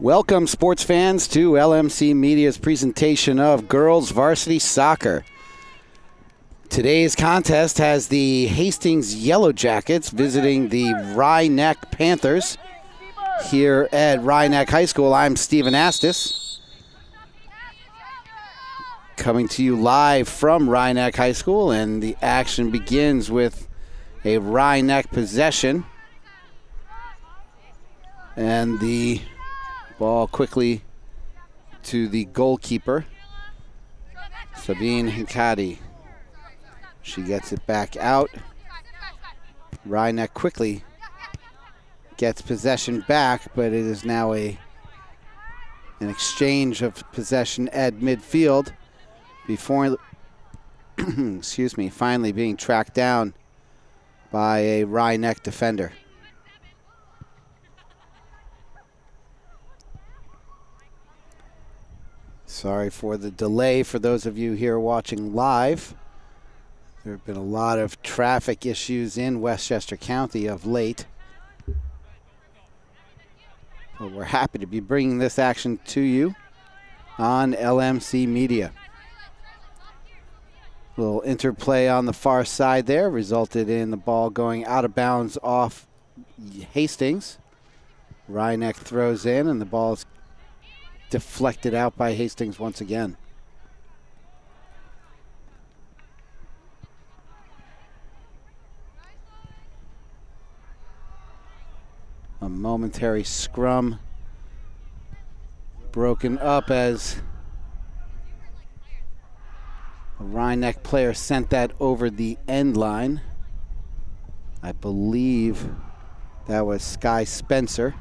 Welcome, sports fans, to LMC Media's presentation of Girls Varsity Soccer. Today's contest has the Hastings Yellow Jackets visiting the Rye Neck Panthers here at Rye Neck High School. I'm Stephen Astis, coming to you live from Rye Neck High School, and the action begins with a Rye Neck possession. And the ball quickly to the goalkeeper, Sabine Hinkadi. She gets it back out. Rye Neck quickly gets possession back, but it is now an exchange of possession at midfield before finally being tracked down by a Rye Neck defender. Sorry for the delay for those of you here watching live. There have been a lot of traffic issues in Westchester County of late. But we're happy to be bringing this action to you on LMC Media. A little interplay on the far side there resulted in the ball going out of bounds off Hastings. Rye Neck throws in, and the ball is deflected out by Hastings once again. A momentary scrum broken up as a Rye Neck player sent that over the end line. I believe that was Sky Spencer,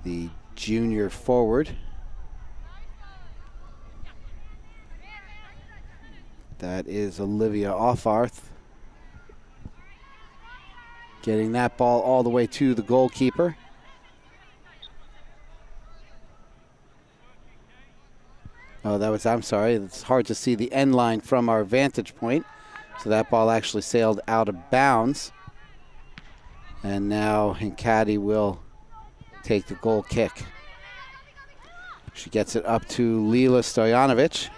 the junior forward. That is Olivia Offarth getting that ball all the way to the goalkeeper. I'm sorry, it's hard to see the end line from our vantage point. So that ball actually sailed out of bounds. And now Hinkadi will take the goal kick. She gets it up to Lila Stojanovic.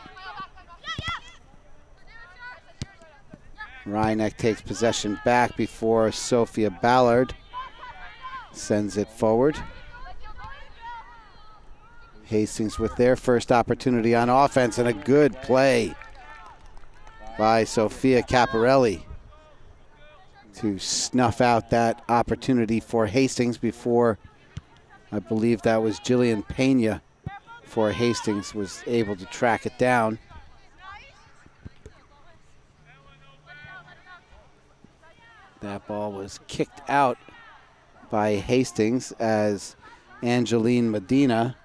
Rye Neck takes possession back before Sophia Ballard sends it forward. Hastings with their first opportunity on offense, and a good play by Sophia Caparelli to snuff out that opportunity for Hastings before, I believe that was Jillian Pena for Hastings, was able to track it down. That ball was kicked out by Hastings as Angeline Medina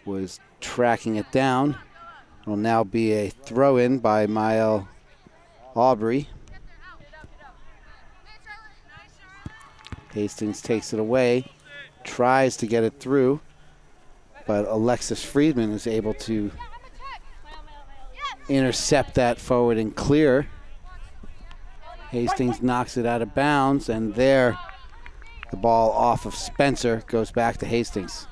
was tracking it down. It will now be a throw-in by Mael Aubrey. Hastings takes it away, tries to get it through, but Alexis Friedman is able to intercept that forward and clear. Hastings knocks it out of bounds, and there the ball off of Spencer goes back to Hastings.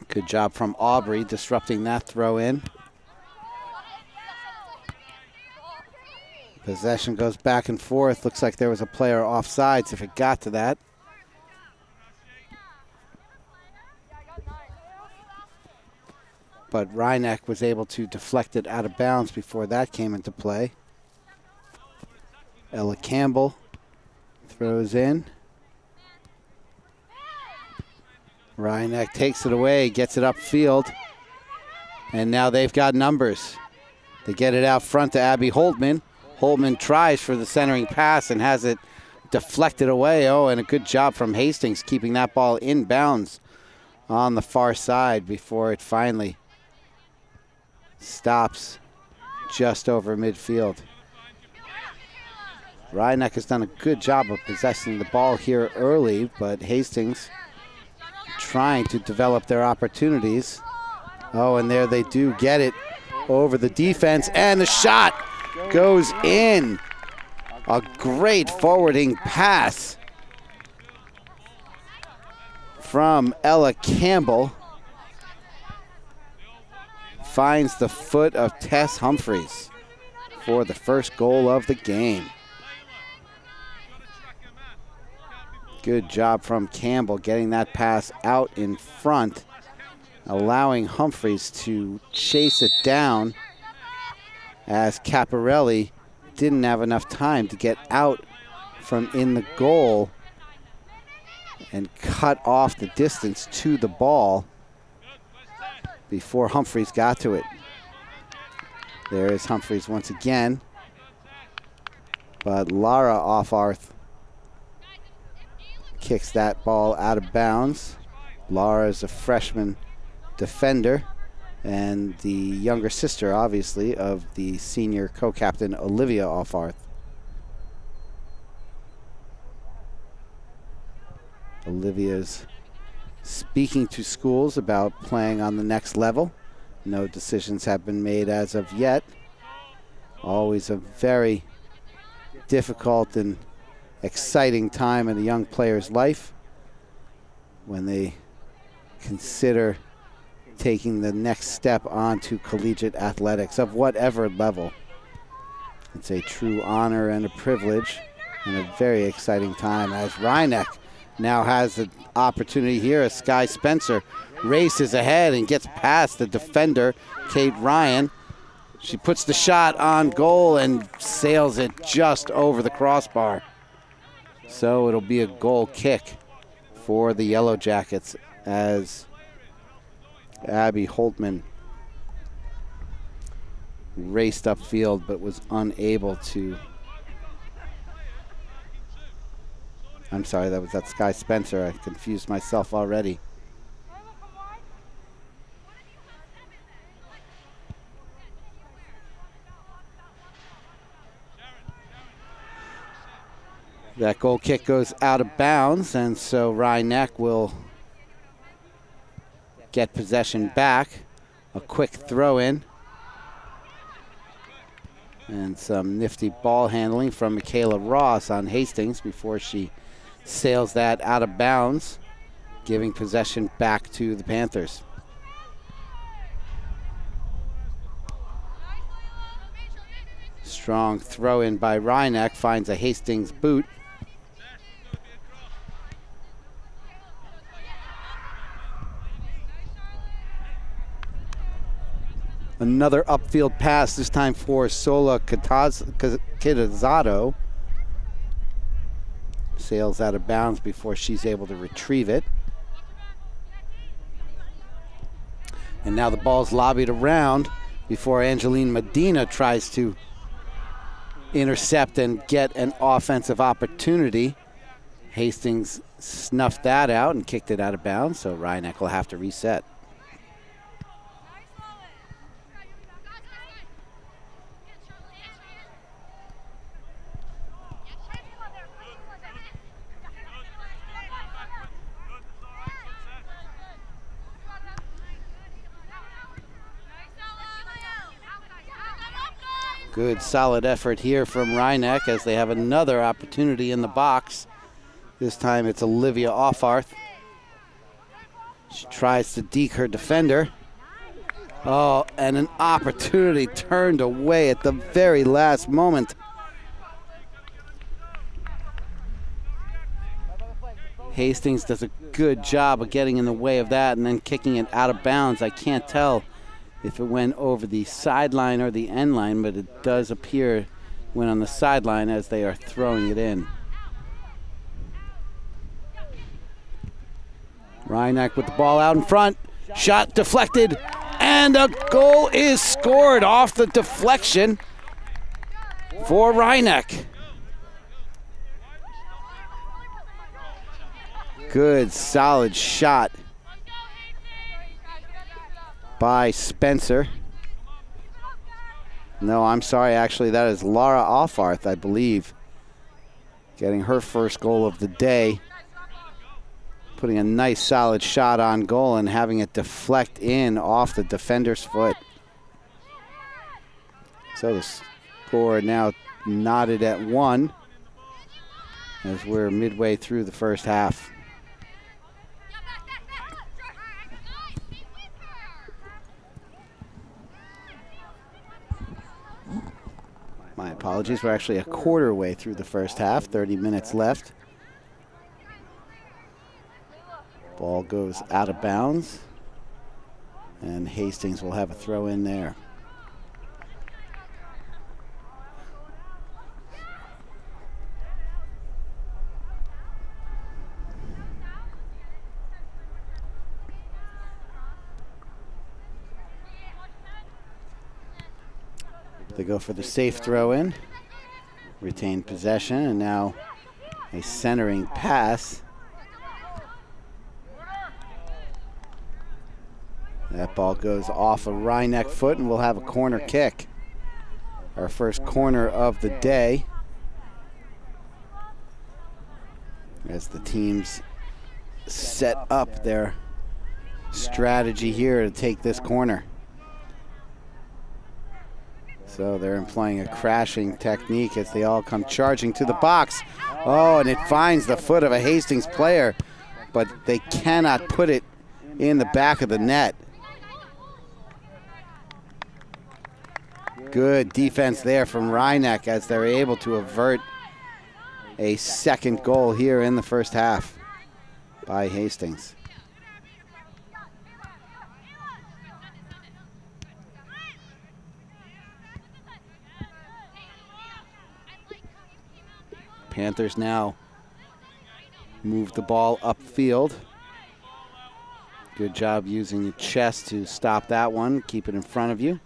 Good job from Aubrey disrupting that throw in. Possession goes back and forth. Looks like there was a player offsides if it got to that. But Rye Neck was able to deflect it out of bounds before that came into play. Ella Campbell throws in. Rye Neck takes it away, gets it upfield, and now they've got numbers. They get it out front to Abby Holtman. Holtman tries for the centering pass and has it deflected away. Oh, and a good job from Hastings keeping that ball in bounds on the far side before it finally stops just over midfield. Rye Neck has done a good job of possessing the ball here early, but Hastings trying to develop their opportunities. Oh, and there they do get it over the defense, and the shot goes in. A great forwarding pass from Ella Campbell. Finds the foot of Tess Humphreys for the first goal of the game. Good job from Campbell getting that pass out in front, allowing Humphreys to chase it down as Caparelli didn't have enough time to get out from in the goal and cut off the distance to the ball before Humphreys got to it. There is Humphreys once again, but Lara Offarth kicks that ball out of bounds. Lara is a freshman defender and the younger sister, obviously, of the senior co-captain Olivia Offarth. Olivia's speaking to schools about playing on the next level. No decisions have been made as of yet. Always a very difficult and exciting time in a young player's life when they consider taking the next step onto collegiate athletics of whatever level. It's a true honor and a privilege and a very exciting time as Rhyneck now has the opportunity here as Sky Spencer races ahead and gets past the defender, Kate Ryan. She puts the shot on goal and sails it just over the crossbar. So it'll be a goal kick for the Yellow Jackets as Abby Holtman raced upfield but was unable to. I'm sorry, that was that Sky Spencer. I confused myself already. That goal kick goes out of bounds, and so Rhyneck will get possession back. A quick throw in. And some nifty ball handling from Michaela Ross on Hastings before she sails that out of bounds, giving possession back to the Panthers. Strong throw in by Rhyneck, finds a Hastings boot. Another upfield pass, this time for Sola Kitazado. Sails out of bounds before she's able to retrieve it. And now the ball's lobbied around before Angeline Medina tries to intercept and get an offensive opportunity. Hastings snuffed that out and kicked it out of bounds, so Rhyneck will have to reset. Good solid effort here from Rhyneck as they have another opportunity in the box. This time it's Olivia Offarth. She tries to deke her defender. Oh, and an opportunity turned away at the very last moment. Hastings does a good job of getting in the way of that and then kicking it out of bounds. I can't tell if it went over the sideline or the end line, but it does appear it went on the sideline as they are throwing it in. Rhyneck with the ball out in front. Shot deflected, and a goal is scored off the deflection for Rhyneck. Good, solid shot by Spencer. No, I'm sorry, actually, that is Laura Offarth, I believe, getting her first goal of the day. Putting a nice solid shot on goal and having it deflect in off the defender's foot. So the score now knotted at 1 as we're midway through the first half. My apologies, we're actually a quarter way through the first half, 30 minutes left. Ball goes out of bounds, and Hastings will have a throw in there. They go for the safe throw in, retain possession, and now a centering pass. That ball goes off a Rhineck foot, and we'll have a corner kick. Our first corner of the day, as the teams set up their strategy here to take this corner. So they're employing a crashing technique as they all come charging to the box. Oh, and it finds the foot of a Hastings player, but they cannot put it in the back of the net. Good defense there from Rhineck as they're able to avert a second goal here in the first half by Hastings. Panthers now move the ball upfield. Good job using your chest to stop that one, keep it in front of you.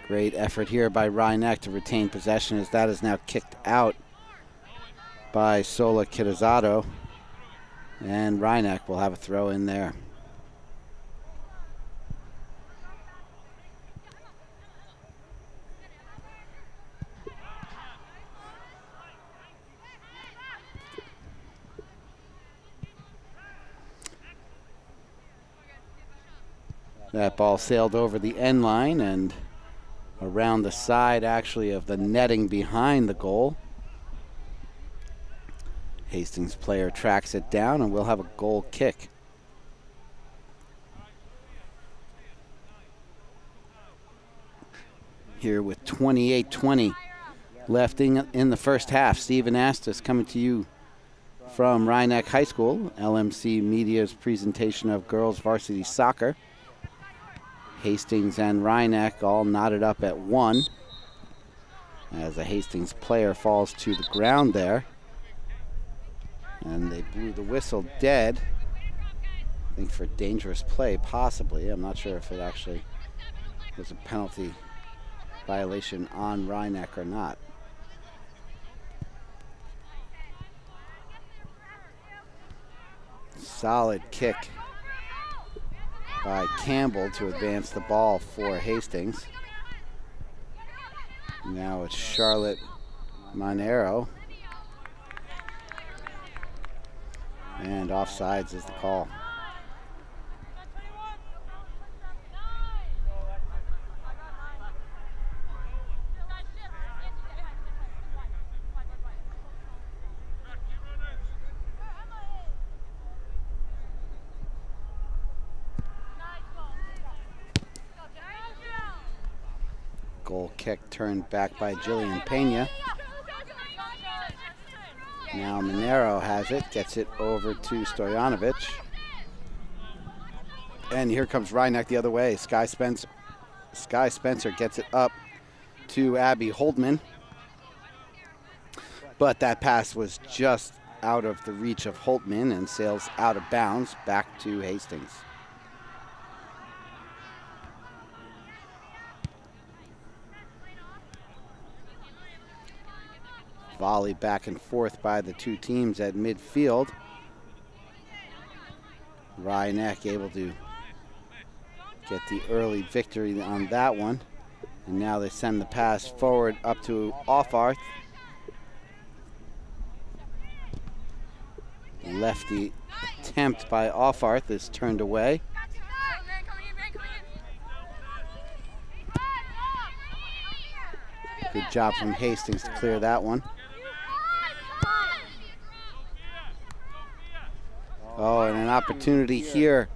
Great effort here by Rhineck to retain possession as that is now kicked out by Sola Kitazato. And Rhineck will have a throw in there. That ball sailed over the end line and around the side, actually, of the netting behind the goal. Hastings player tracks it down, and we'll have a goal kick. Here with 28-20 left in the first half. Stephen Astis coming to you from Rhineck High School, LMC Media's presentation of girls varsity soccer. Hastings and Rhineck all knotted up at 1 as a Hastings player falls to the ground there. And they blew the whistle dead. I think for dangerous play, possibly. I'm not sure if it actually was a penalty violation on Rhineck or not. Solid kick by Campbell to advance the ball for Hastings. Now it's Charlotte Monero. And offsides is the call. Goal kick turned back by Jillian Pena. Now Monero has it, gets it over to Stojanovic. And here comes Rhineck the other way. Sky Spencer gets it up to Abby Holdman. But that pass was just out of the reach of Holtman and sails out of bounds back to Hastings. Volley back and forth by the two teams at midfield. Rhineck able to get the early victory on that one. And now they send the pass forward up to Offarth. Lefty attempt by Offarth is turned away. job from Hastings to clear that one. Oh, and an opportunity here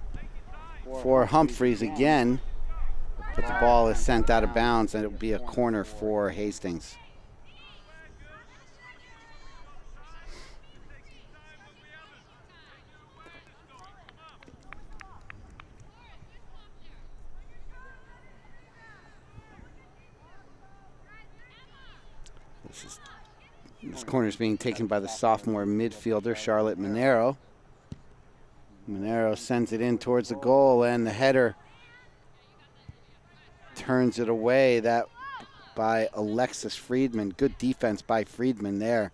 for Humphreys again, but the ball is sent out of bounds, and it will be a corner for Hastings. This corner is being taken by the sophomore midfielder, Charlotte Monero. Monero sends it in towards the goal, and the header turns it away. That by Alexis Friedman. Good defense by Friedman there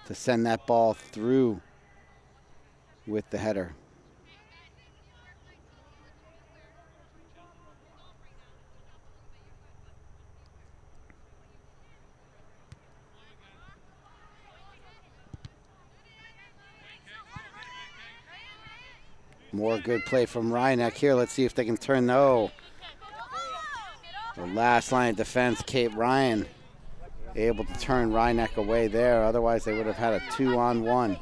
to send that ball through with the header. More good play from Reinach here. Let's see if they can turn. No. The last line of defense, Kate Ryan, able to turn Reinach away there. Otherwise, they would have had a 2-on-1.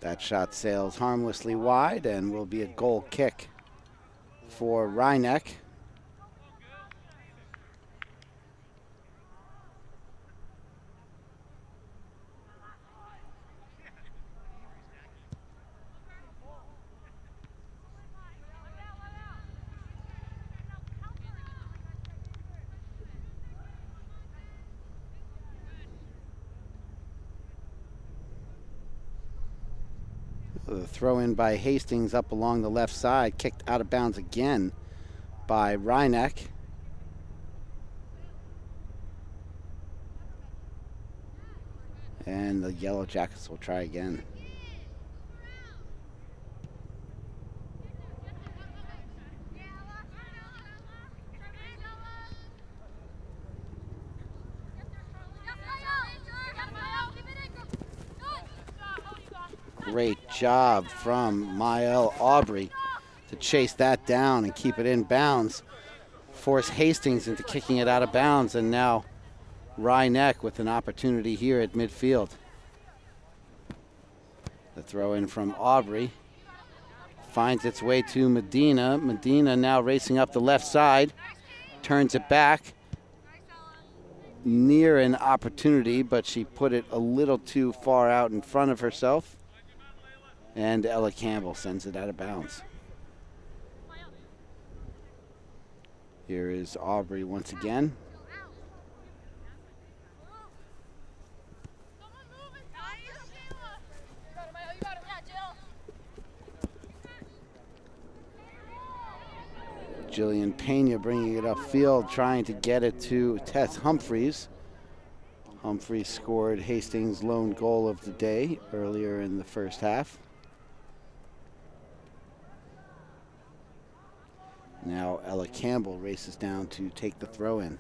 That shot sails harmlessly wide and will be a goal kick for Reinach. The throw in by Hastings up along the left side, kicked out of bounds again by Reinach. And the Yellow Jackets will try again. Great job from Maëlle Aubry to chase that down and keep it in bounds. Force Hastings into kicking it out of bounds, and now Reinach with an opportunity here at midfield. The throw in from Aubry finds its way to Medina. Medina now racing up the left side, turns it back. Near an opportunity, but she put it a little too far out in front of herself. And Ella Campbell sends it out of bounds. Here is Aubry once again. Jillian Pena bringing it upfield, trying to get it to Tess Humphreys. Humphreys scored Hastings' lone goal of the day earlier in the first half. Now Ella Campbell races down to take the throw in.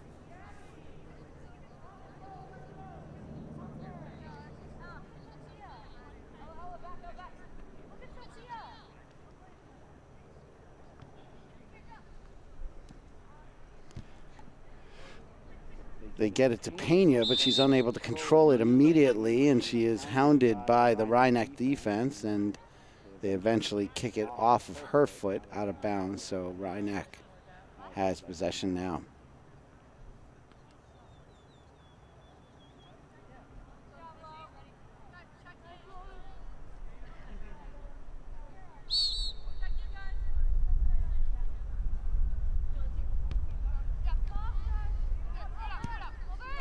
They get it to Pena, but she's unable to control it immediately, and she is hounded by the Reinach defense, and they eventually kick it off of her foot out of bounds, so Reinach has possession now.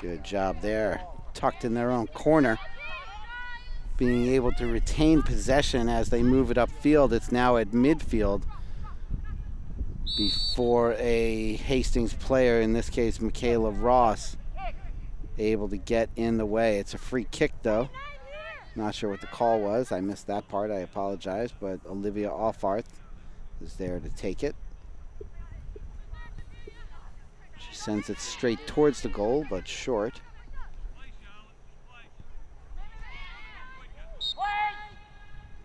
Good job there, tucked in their own corner. Being able to retain possession as they move it upfield. It's now at midfield before a Hastings player, in this case Michaela Ross, able to get in the way. It's a free kick though. Not sure what the call was. I missed that part. I apologize, but Olivia Offarth is there to take it. She sends it straight towards the goal, but short.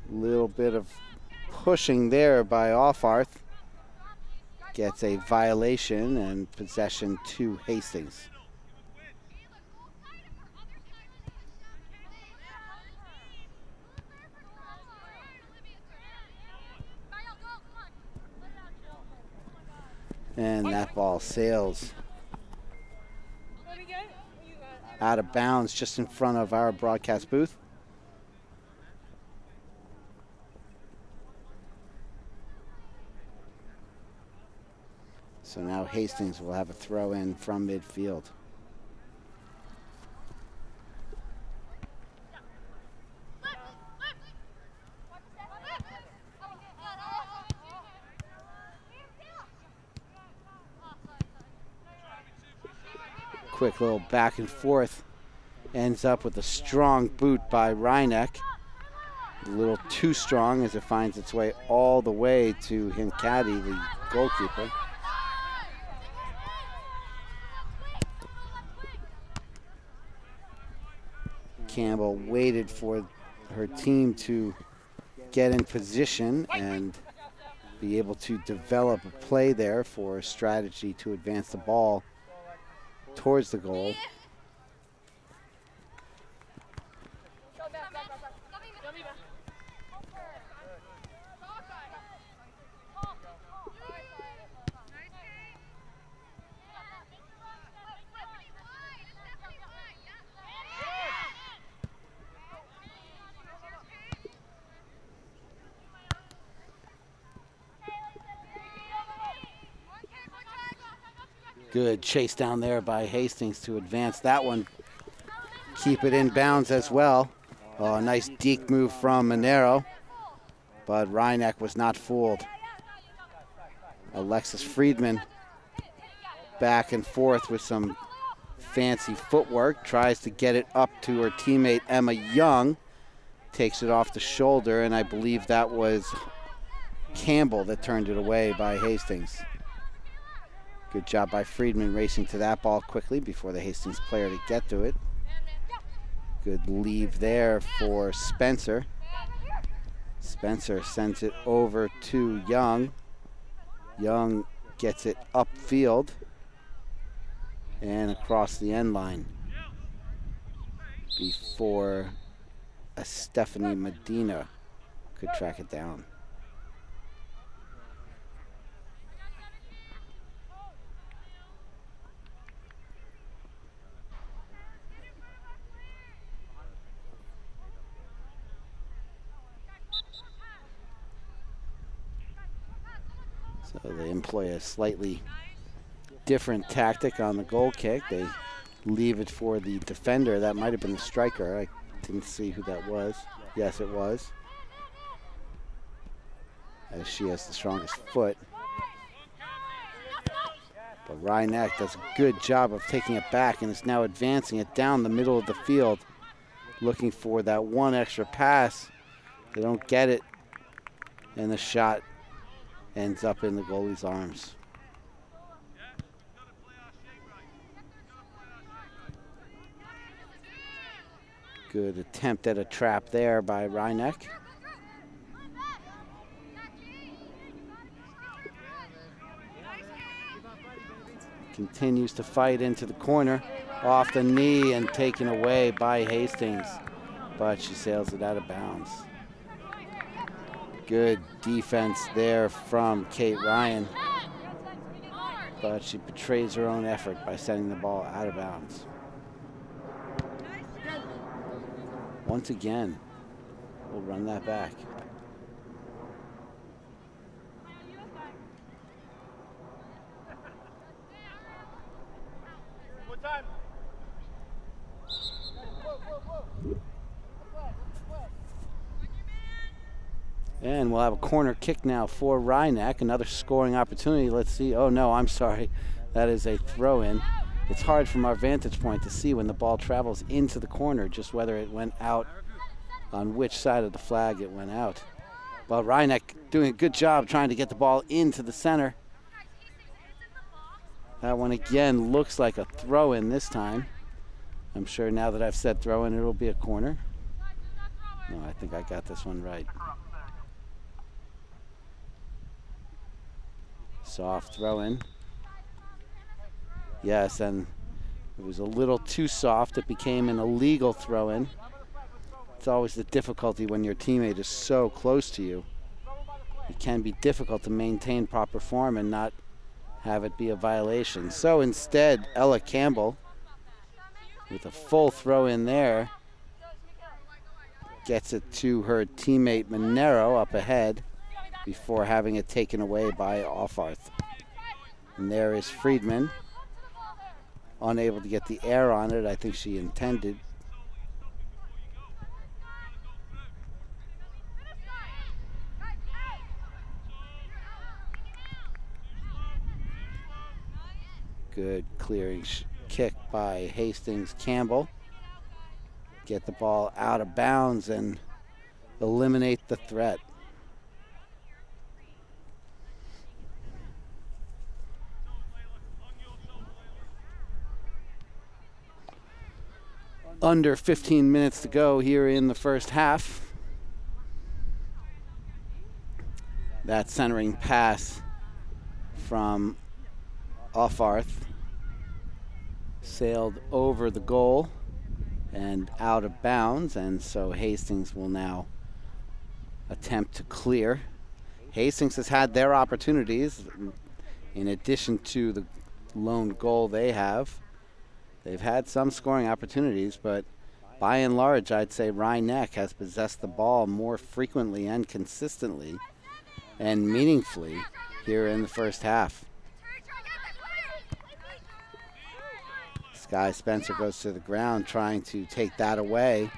Little bit of pushing there by Offarth. Gets a violation and possession to Hastings. And that ball sails out of bounds just in front of our broadcast booth. So now Hastings will have a throw in from midfield. Quick little back and forth. Ends up with a strong boot by Reinecke. A little too strong as it finds its way all the way to Hincaddy, the goalkeeper. Campbell waited for her team to get in position and be able to develop a play there for a strategy to advance the ball towards the goal. Good chase down there by Hastings to advance that one. Keep it in bounds as well. Oh, a nice deke move from Monero, but Reinecke was not fooled. Alexis Friedman back and forth with some fancy footwork, tries to get it up to her teammate Emma Young, takes it off the shoulder, and I believe that was Campbell that turned it away by Hastings. Good job by Friedman racing to that ball quickly before the Hastings player to get to it. Good leave there for Spencer. Spencer sends it over to Young. Young gets it upfield and across the end line before a Stephanie Medina could track it down. So they employ a slightly different tactic on the goal kick. They leave it for the defender. That might have been the striker. I didn't see who that was. Yes, it was, as she has the strongest foot. But Reinecke does a good job of taking it back and is now advancing it down the middle of the field, looking for that one extra pass. They don't get it, and the shot ends up in the goalie's arms. Good attempt at a trap there by Reinecke. Continues to fight into the corner, off the knee and taken away by Hastings, but she sails it out of bounds. Good defense there from Kate Ryan, but she betrays her own effort by sending the ball out of bounds. Once again, we'll run that back. And we'll have a corner kick now for Reinecke. Another scoring opportunity. Let's see. Oh, no, I'm sorry. That is a throw-in. It's hard from our vantage point to see when the ball travels into the corner, just whether it went out, on which side of the flag it went out. But Reinecke doing a good job trying to get the ball into the center. That one again looks like a throw-in this time. I'm sure now that I've said throw-in, it'll be a corner. No, I think I got this one right. Soft throw-in. Yes, and it was a little too soft. It became an illegal throw-in. It's always the difficulty when your teammate is so close to you. It can be difficult to maintain proper form and not have it be a violation. So instead, Ella Campbell, with a full throw in there, gets it to her teammate Monero up ahead before having it taken away by Offarth. And there is Friedman, unable to get the air on it. I think she intended. Good clearing kick by Hastings Campbell. Get the ball out of bounds and eliminate the threat. Under 15 minutes to go here in the first half. That centering pass from Offarth sailed over the goal and out of bounds, and so Hastings will now attempt to clear. Hastings has had their opportunities in addition to the lone goal they have. They've had some scoring opportunities, but by and large, I'd say Rye-Neck has possessed the ball more frequently and consistently and meaningfully here in the first half. Sky Spencer goes to the ground trying to take that away,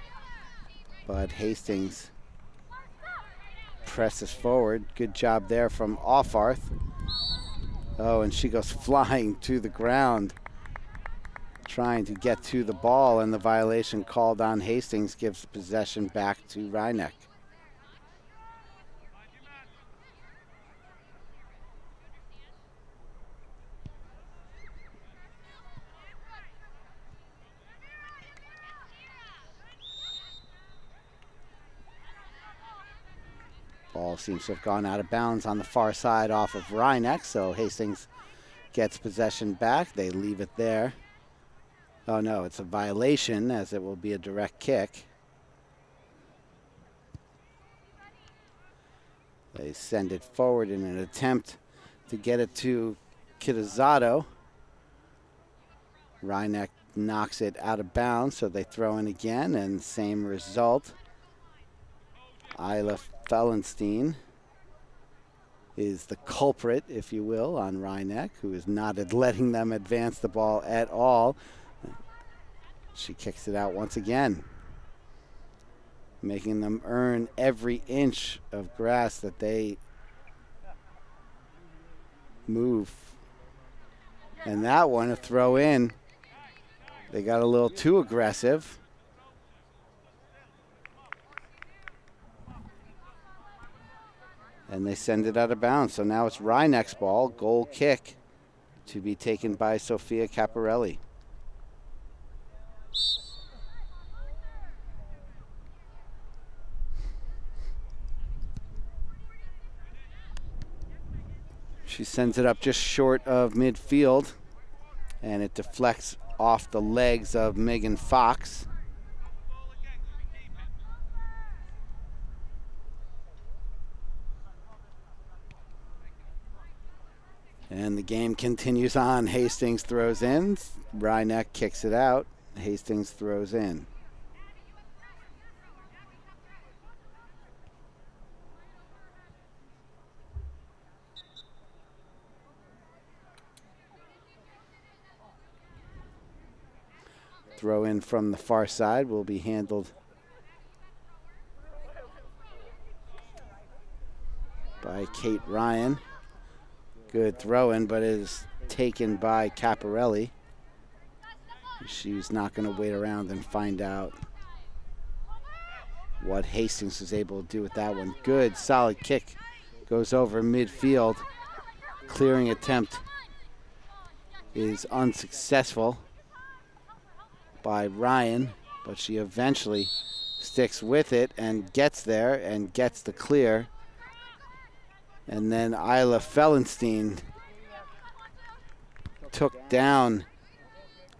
but Hastings presses forward. Good job there from Offarth. Oh, and she goes flying to the ground, trying to get to the ball, and the violation called on Hastings gives possession back to Rye-Neck. Ball seems to have gone out of bounds on the far side off of Rye-Neck, so Hastings gets possession back. They leave it there. Oh no, it's a violation, as it will be a direct kick. They send it forward in an attempt to get it to Kitazato. Rye-Neck knocks it out of bounds, so they throw in again, and same result. Isla Fellenstein is the culprit, if you will, on Rye-Neck, who is not letting them advance the ball at all. She kicks it out once again, making them earn every inch of grass that they move. And that one, a throw in. They got a little too aggressive. And they send it out of bounds. So now it's Rye-Neck's ball, goal kick, to be taken by Sophia Caparelli. She sends it up just short of midfield, and it deflects off the legs of Megan Fox. And the game continues on. Hastings throws in. Rye-Neck kicks it out. Hastings throws in. Throw in from the far side will be handled by Kate Ryan. Good throw in, but it is taken by Caparelli. She's not going to wait around and find out what Hastings was able to do with that one. Good, solid kick. Goes over midfield. Clearing attempt is unsuccessful by Ryan, but she eventually sticks with it and gets there and gets the clear. And then Isla Fellenstein took down,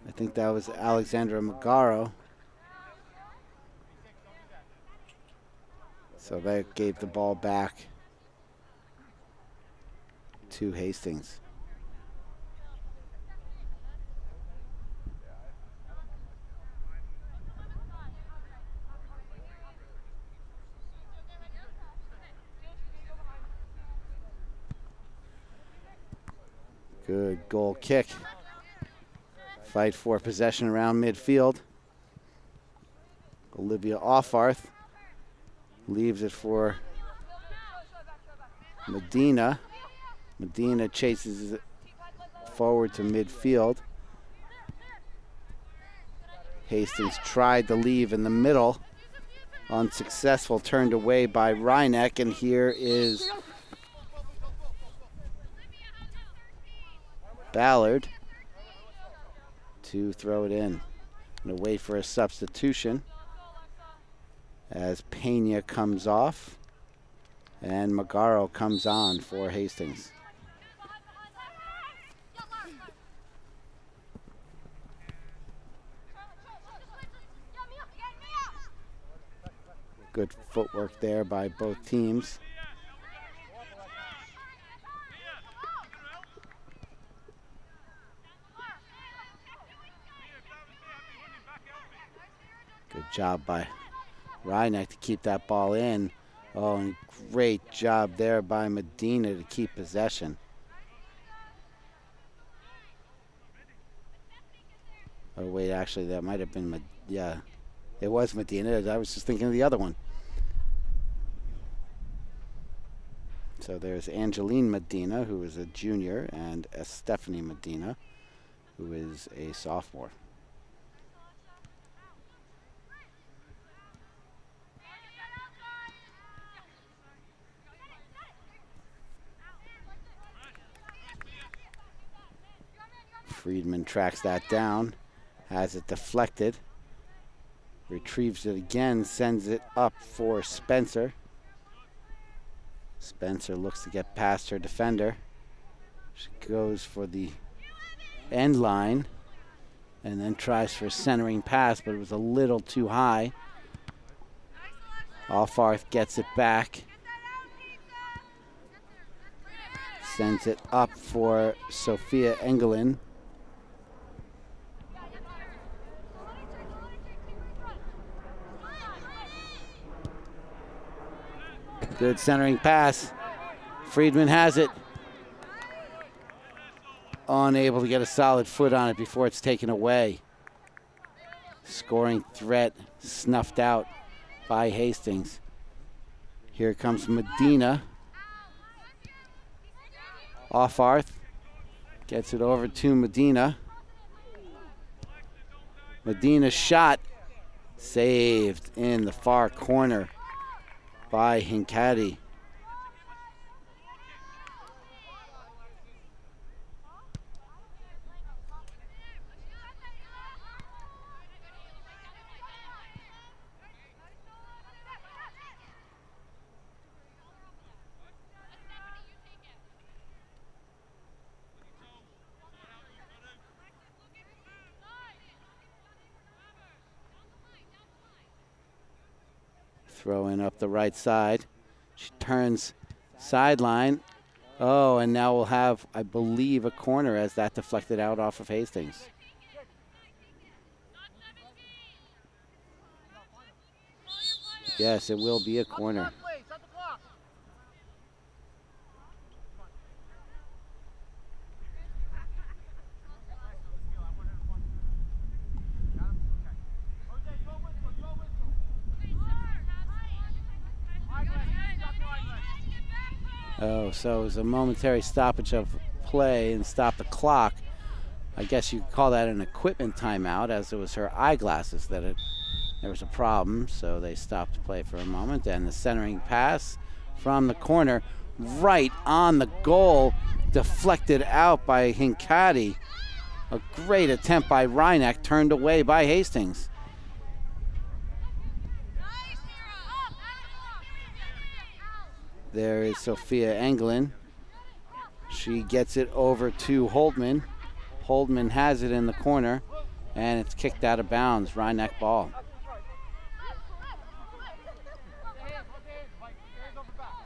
I think that was Alexandra Magaro. So that gave the ball back to Hastings. Good goal kick. Fight for possession around midfield. Olivia Offarth leaves it for Medina. Medina chases it forward to midfield. Hastings tried to leave in the middle. Unsuccessful, turned away by Rhyneck, and here is Ballard to throw it in. And wait for a substitution as Pena comes off and Magaro comes on for Hastings. Good footwork there by both teams. Good job by Rhyneck to keep that ball in. Oh, and great job there by Medina to keep possession. Oh, wait, actually, that might have been, yeah, it was Medina. I was just thinking of the other one. So there's Angeline Medina, who is a junior, and Stephanie Medina, who is a sophomore. Friedman tracks that down, has it deflected, retrieves it again, sends it up for Spencer. Spencer looks to get past her defender. She goes for the end line and then tries for a centering pass, but it was a little too high. Alfarth gets it back. Sends it up for Sophia Engelin. Good centering pass. Friedman has it. Unable to get a solid foot on it before it's taken away. Scoring threat snuffed out by Hastings. Here comes Medina. Offarth gets it over to Medina. Medina's shot saved in the far corner by Hincati. Throw in up the right side. She turns sideline. Oh, and now we'll have, I believe, a corner as that deflected out off of Hastings. Yes, it will be a corner. Oh, so it was a momentary stoppage of play and stop the clock. I guess you could call that an equipment timeout, as it was her eyeglasses that there was a problem, so they stopped play for a moment. And the centering pass from the corner, right on the goal, deflected out by Hincati. A great attempt by Reinach, turned away by Hastings. There is Sophia Englund. She gets it over to Holdman. Holdman has it in the corner, and it's kicked out of bounds. Reinach ball.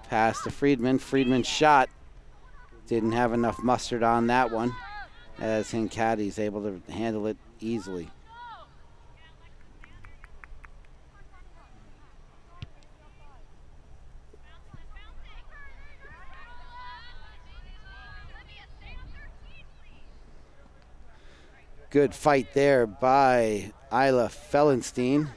Pass to Friedman. Friedman's shot didn't have enough mustard on that one, as Hincati's able to handle it easily. Good fight there by Isla Fellenstein.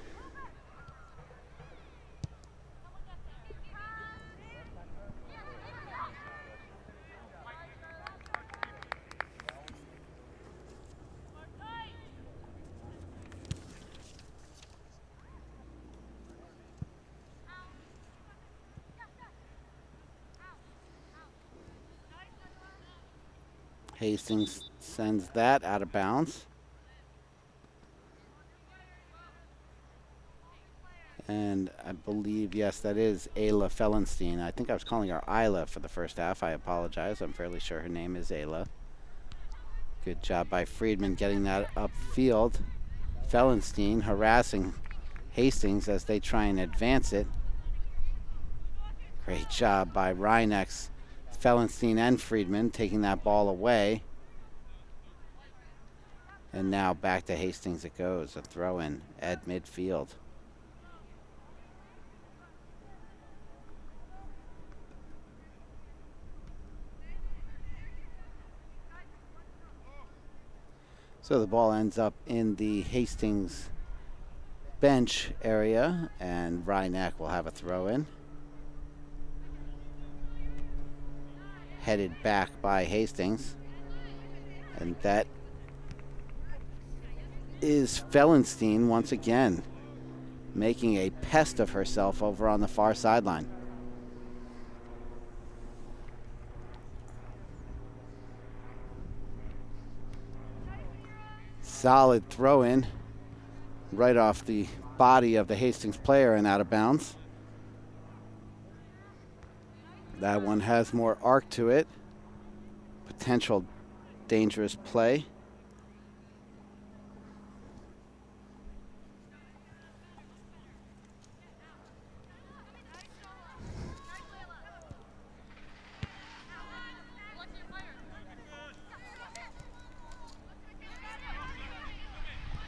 Hastings sends that out of bounds. And I believe, yes, that is Ayla Fellenstein. I think I was calling her Isla for the first half. I apologize. I'm fairly sure her name is Ayla. Good job by Friedman getting that upfield. Fellenstein harassing Hastings as they try and advance it. Great job by Reinach, Fellenstein and Friedman taking that ball away. And now back to Hastings it goes. A throw in at midfield. So the ball ends up in the Hastings bench area, and Reinach will have a throw in. Headed back by Hastings. And that is Fellenstein once again, making a pest of herself over on the far sideline. Solid throw in right off the body of the Hastings player and out of bounds. That one has more arc to it. Potential dangerous play.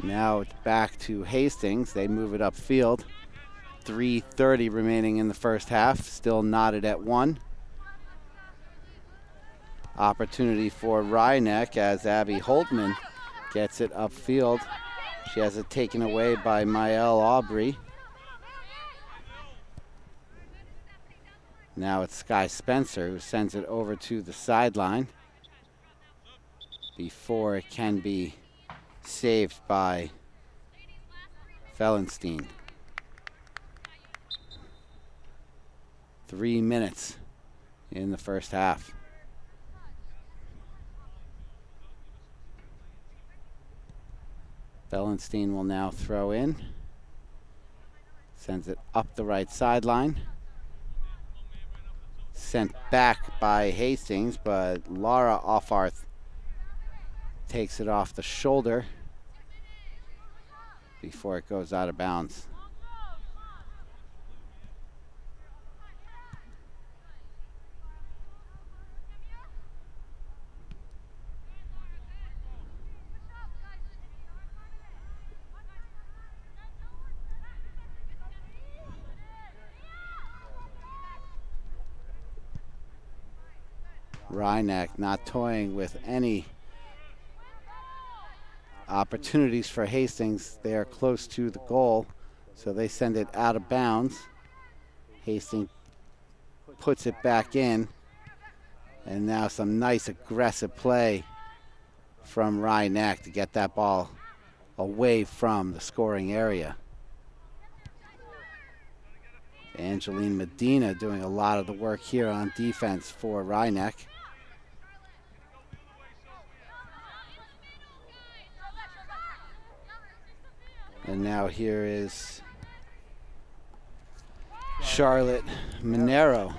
Now it's back to Hastings. They move it upfield. 3:30 remaining in the first half. Still knotted at 1. Opportunity for Reinach as Abby Holtman gets it upfield. She has it taken away by Maëlle Aubry. Now it's Sky Spencer who sends it over to the sideline before it can be saved by Fellenstein. 3 minutes in the first half. Fellenstein will now throw in. Sends it up the right sideline. Sent back by Hastings, but Laura Offarth takes it off the shoulder before it goes out of bounds. Reinach not toying with any opportunities for Hastings. They are close to the goal, so they send it out of bounds. Hastings puts it back in, and now some nice aggressive play from Reinach to get that ball away from the scoring area. Angeline Medina doing a lot of the work here on defense for Reinach. now here is Charlotte Monero.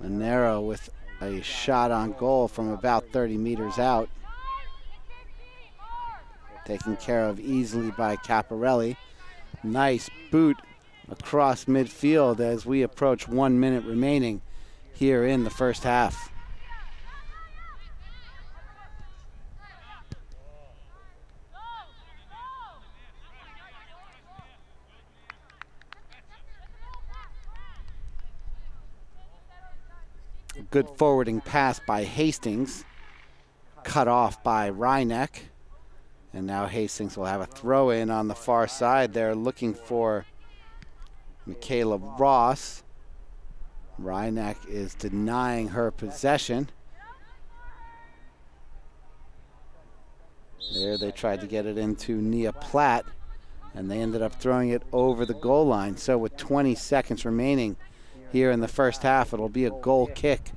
Monero with a shot on goal from about 30 meters out. Taken care of easily by Caparelli. Nice boot across midfield as we approach 1 minute remaining here in the first half. Good forwarding pass by Hastings, cut off by Reinecke. And now Hastings will have a throw in on the far side. They're looking for Michaela Ross. Reinecke is denying her possession. There they tried to get it into Nia Platt, and they ended up throwing it over the goal line. So with 20 seconds remaining here in the first half, it'll be a goal kick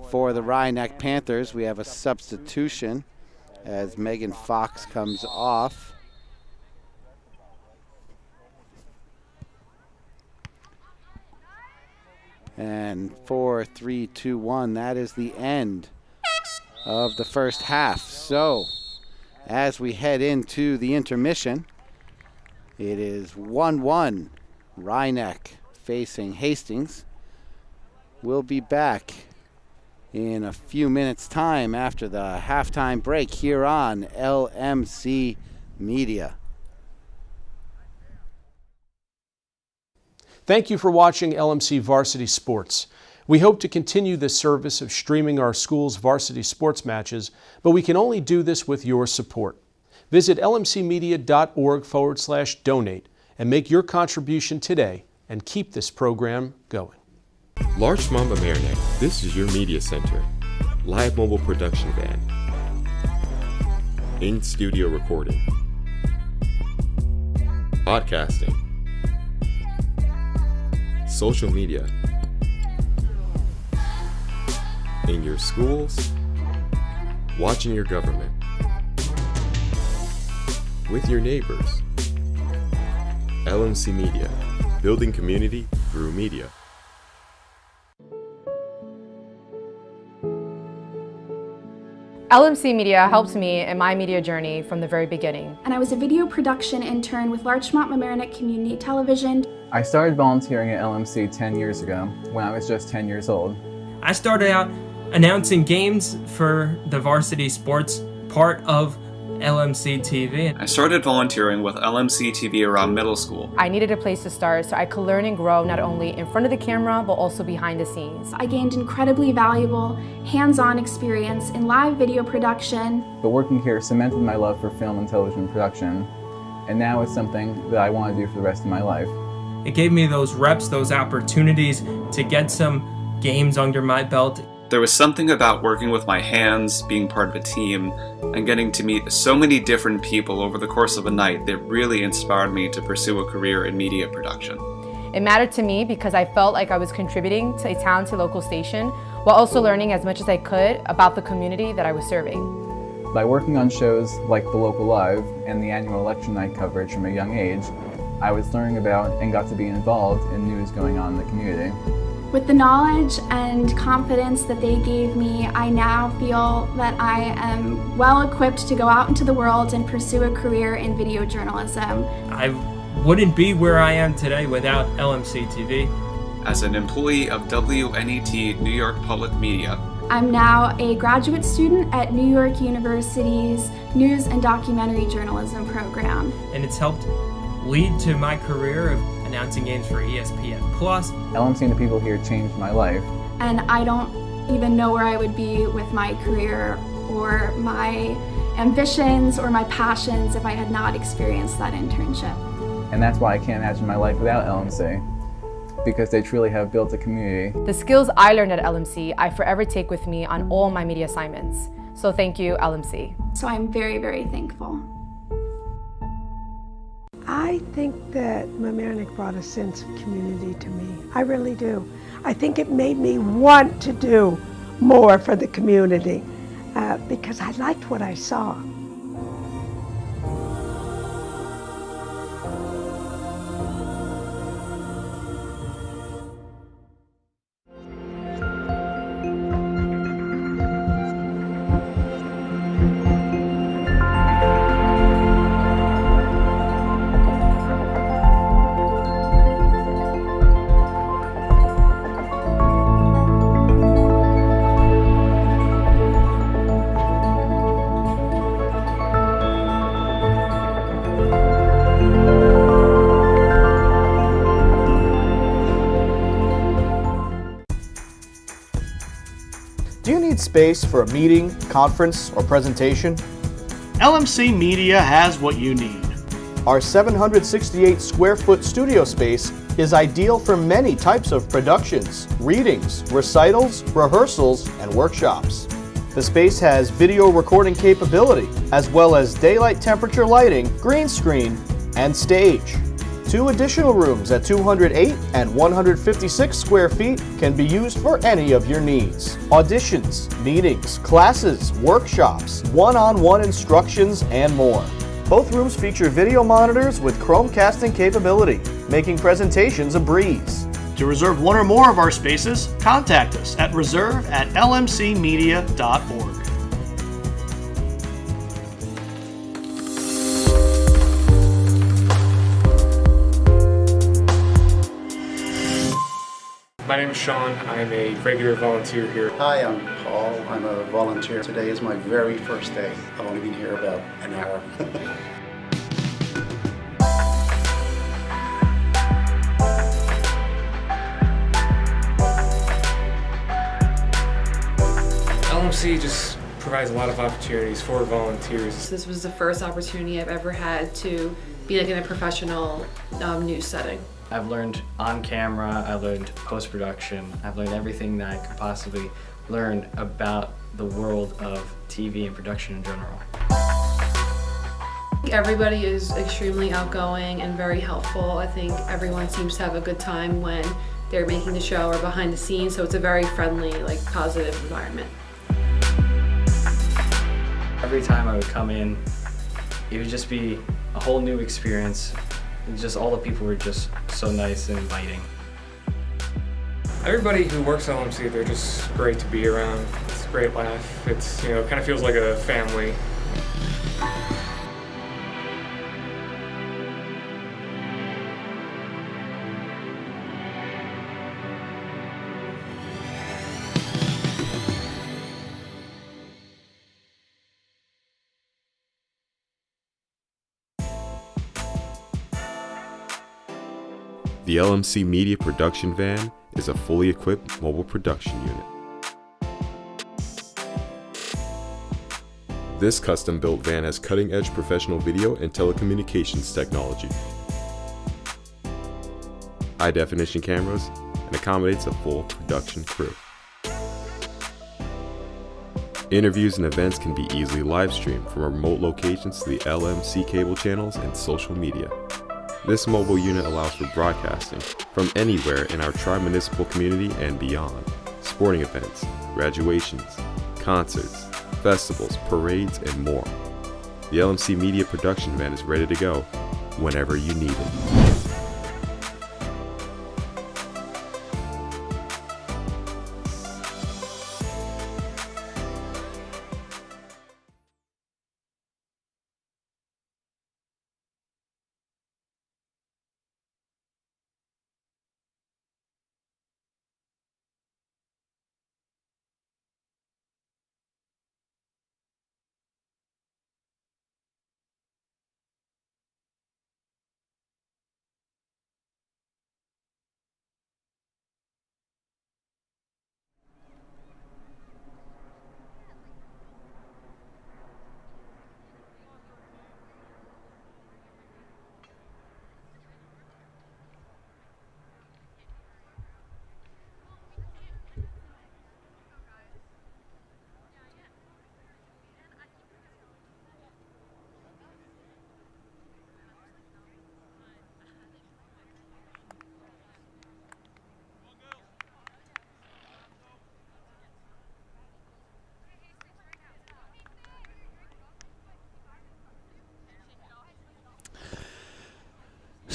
for the Reinecke Panthers. We have a substitution as Megan Fox comes off. And 4, 3, 2, 1, that is the end of the first half. So as we head into the intermission, it is 1-1, Reinecke facing Hastings. We'll be back in a few minutes' time after the halftime break here on LMC Media. Thank you for watching LMC Varsity Sports. We hope to continue this service of streaming our school's varsity sports matches, but we can only do this with your support. Visit lmcmedia.org/donate and make your contribution today and keep this program going. Larchmont Mamaroneck, this is your media center. Live mobile production van. In-studio recording. Podcasting. Social media. In your schools. Watching your government. With your neighbors. LMC Media. Building community through media. LMC Media helped me in my media journey from the very beginning. And I was a video production intern with Larchmont Mamaroneck Community Television. I started volunteering at LMC 10 years ago when I was just 10 years old. I started out announcing games for the varsity sports part of LMC TV. I started volunteering with LMC TV around middle school. I needed a place to start so I could learn and grow not only in front of the camera but also behind the scenes. I gained incredibly valuable hands-on experience in live video production. But working here cemented my love for film and television production, and now it's something that I want to do for the rest of my life. It gave me those reps, those opportunities to get some games under my belt. There was something about working with my hands, being part of a team, and getting to meet so many different people over the course of a night that really inspired me to pursue a career in media production. It mattered to me because I felt like I was contributing to a talented local station while also learning as much as I could about the community that I was serving. By working on shows like The Local Live and the annual election night coverage from a young age, I was learning about and got to be involved in news going on in the community. With the knowledge and confidence that they gave me, I now feel that I am well equipped to go out into the world and pursue a career in video journalism. I wouldn't be where I am today without LMC TV. As an employee of WNET New York Public Media, I'm now a graduate student at New York University's News and Documentary Journalism program. And it's helped lead to my career of announcing games for ESPN+. LMC and the people here changed my life. And I don't even know where I would be with my career or my ambitions or my passions if I had not experienced that internship. And that's why I can't imagine my life without LMC, because they truly have built a community. The skills I learned at LMC, I forever take with me on all my media assignments. So thank you, LMC. So I'm very, very thankful. I think that Mamaroneck brought a sense of community to me. I really do. I think it made me want to do more for the community because I liked what I saw. Do you need space for a meeting, conference, or presentation? LMC Media has what you need. Our 768 square foot studio space is ideal for many types of productions, readings, recitals, rehearsals, and workshops. The space has video recording capability, as well as daylight temperature lighting, green screen, and stage. 2 additional rooms at 208 and 156 square feet can be used for any of your needs. Auditions, meetings, classes, workshops, one-on-one instructions, and more. Both rooms feature video monitors with Chromecasting capability, making presentations a breeze. To reserve one or more of our spaces, contact us at reserve@lmcmedia.org. My name is Sean. I'm a regular volunteer here. Hi, I'm Paul. I'm a volunteer. Today is my very first day. I've only been here about an hour. LMC just provides a lot of opportunities for volunteers. This was the first opportunity I've ever had to be like in a professional news setting. I've learned on camera, I learned post-production, I've learned everything that I could possibly learn about the world of TV and production in general. Everybody is extremely outgoing and very helpful. I think everyone seems to have a good time when they're making the show or behind the scenes, so it's a very friendly, positive environment. Every time I would come in, it would just be a whole new experience. And just all the people were just so nice and inviting. Everybody who works at LMC, they're just great to be around. It's a great laugh. It's, it kind of feels like a family. The LMC Media Production Van is a fully equipped mobile production unit. This custom-built van has cutting-edge professional video and telecommunications technology, high-definition cameras, and accommodates a full production crew. Interviews and events can be easily live-streamed from remote locations to the LMC cable channels and social media. This mobile unit allows for broadcasting from anywhere in our tri-municipal community and beyond. Sporting events, graduations, concerts, festivals, parades, and more. The LMC Media Production Van is ready to go whenever you need it.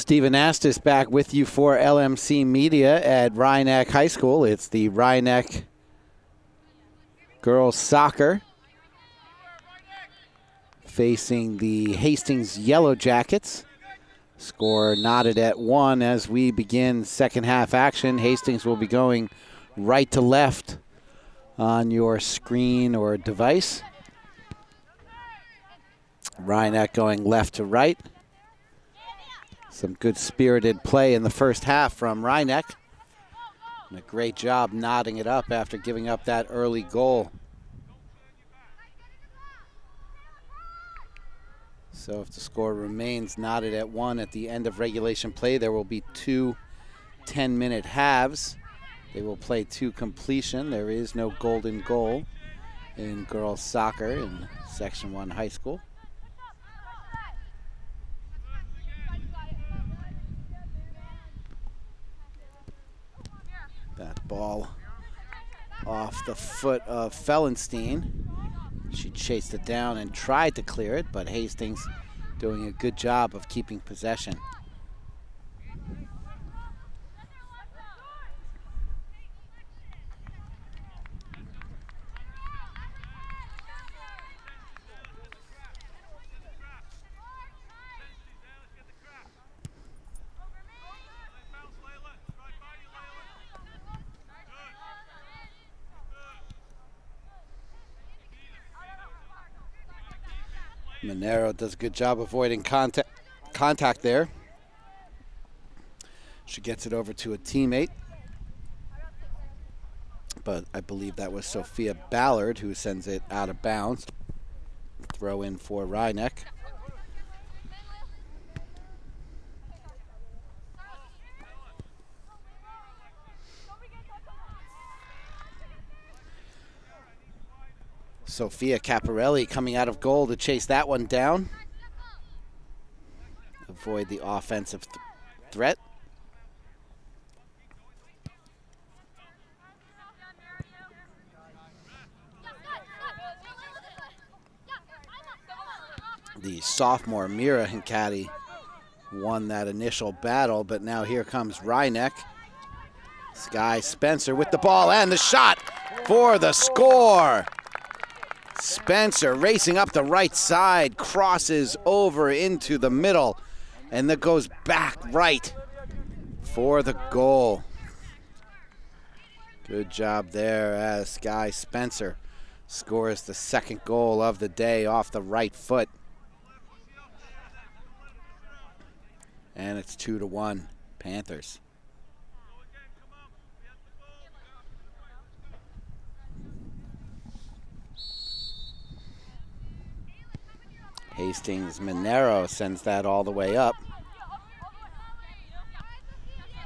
Stephen Astis back with you for LMC Media at Rhinebeck High School. It's the Rhinebeck girls soccer facing the Hastings Yellow Jackets. Score knotted at 1 as we begin second half action. Hastings will be going right to left on your screen or device. Rhinebeck going left to right. Some good spirited play in the first half from Rhinebeck. And a great job knotting it up after giving up that early goal. So if the score remains knotted at 1 at the end of regulation play, there will be 2 10-minute halves. They will play to completion. There is no golden goal in girls soccer in Section 1 high school. That ball off the foot of Fellenstein. She chased it down and tried to clear it, but Hastings doing a good job of keeping possession. Monero does a good job avoiding contact there. She gets it over to a teammate. But I believe that was Sophia Ballard who sends it out of bounds. Throw in for Rhinebeck. Sophia Caparelli coming out of goal to chase that one down. Avoid the offensive threat. The sophomore Mira Hincati won that initial battle, but now here comes Rhinebeck. Sky Spencer with the ball and the shot for the score. Spencer racing up the right side, crosses over into the middle, and that goes back right for the goal. Good job there as Sky Spencer scores the second goal of the day off the right foot. And it's 2-1 Panthers. Hastings Monero sends that all the way up.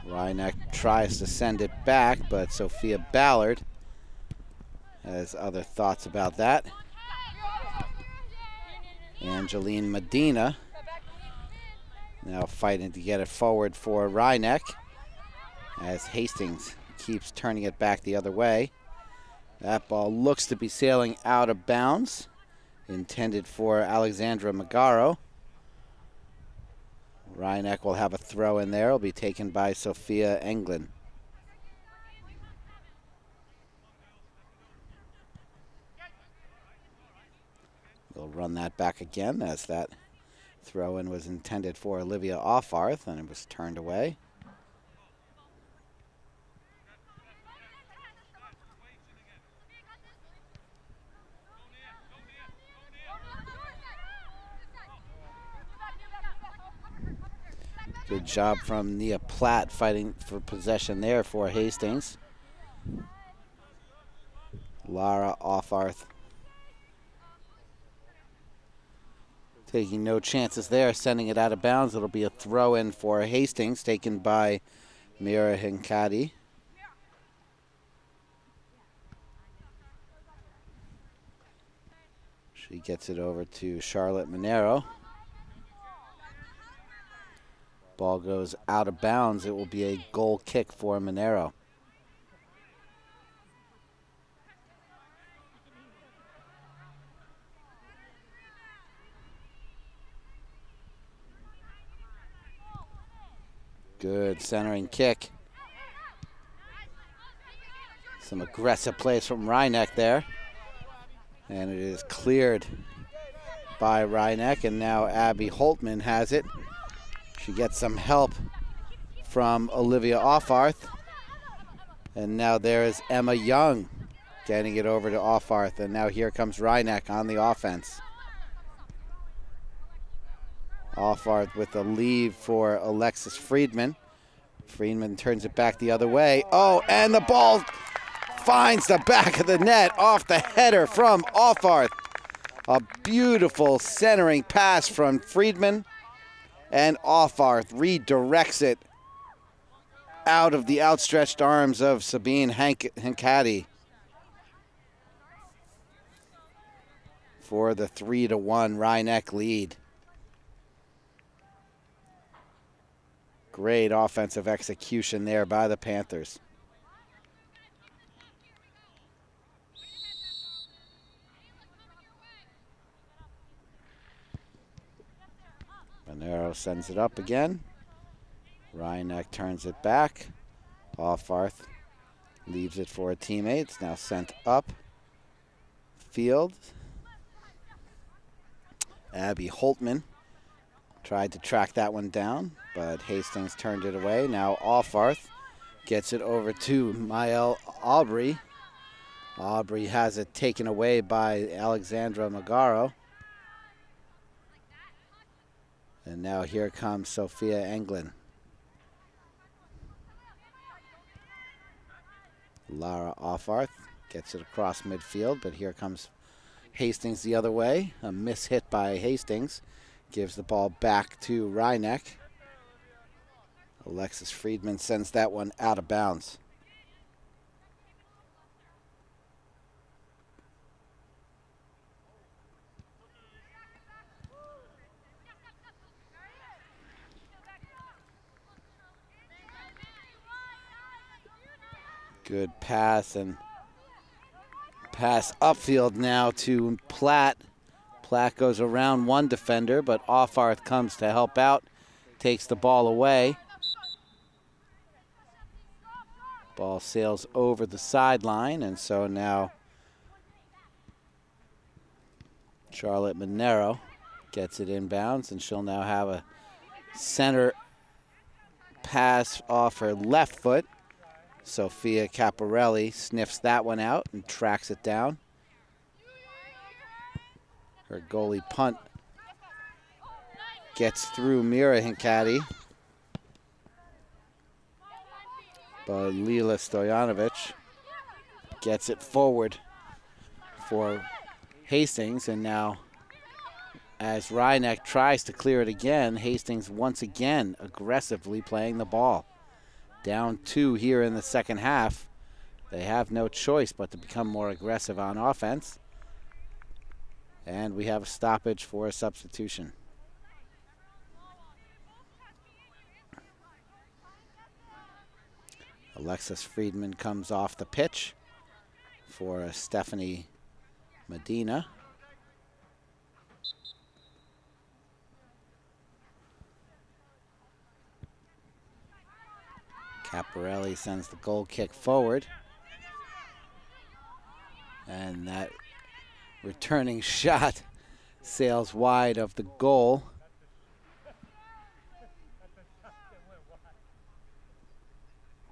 Rhinebeck tries to send it back, but Sophia Ballard has other thoughts about that. Angeline Medina now fighting to get it forward for Rhinebeck as Hastings keeps turning it back the other way. That ball looks to be sailing out of bounds. Intended for Alexandra Magaro. Rhinebeck will have a throw in there. It'll be taken by Sophia Englund. They'll run that back again as that throw in was intended for Olivia Offarth and it was turned away. Good job from Nia Platt fighting for possession there for Hastings. Lara Offarth taking no chances there, sending it out of bounds. It'll be a throw in for Hastings, taken by Mira Hincati. She gets it over to Charlotte Monero. Ball goes out of bounds. It will be a goal kick for Monero. Good centering kick. Some aggressive plays from Reinecke there. And it is cleared by Reinecke, and now Abby Holtman has it. She gets some help from Olivia Offarth. And now there is Emma Young getting it over to Offarth. And now here comes Reinecke on the offense. Offarth with the lead for Alexis Friedman. Friedman turns it back the other way. Oh, and the ball finds the back of the net off the header from Offarth. A beautiful centering pass from Friedman. And Offarth redirects it out of the outstretched arms of Sabine Hincati for the 3-1 Reinecke lead. Great offensive execution there by the Panthers. Monero sends it up again. Reinecke turns it back. Offarth leaves it for a teammate. It's now sent up field. Abby Holtman tried to track that one down, but Hastings turned it away. Now Offarth gets it over to Maëlle Aubrey. Aubrey has it taken away by Alexandra Magaro. And now here comes Sophia Englund. Lara Offarth gets it across midfield, but here comes Hastings the other way. A miss hit by Hastings gives the ball back to Reinecke. Alexis Friedman sends that one out of bounds. Good pass, and pass upfield now to Platt. Platt goes around one defender, but Offarth comes to help out, takes the ball away. Ball sails over the sideline, and so now Charlotte Monero gets it inbounds, and she'll now have a center pass off her left foot. Sophia Caparelli sniffs that one out and tracks it down. Her goalie punt gets through Mira Hincati. But Lila Stojanovic gets it forward for Hastings, and now as Reinecke tries to clear it again, Hastings once again aggressively playing the ball. Down 2 here in the second half. They have no choice but to become more aggressive on offense. And we have a stoppage for a substitution. Alexis Friedman comes off the pitch for Stephanie Medina. Caparelli sends the goal kick forward. And that returning shot sails wide of the goal.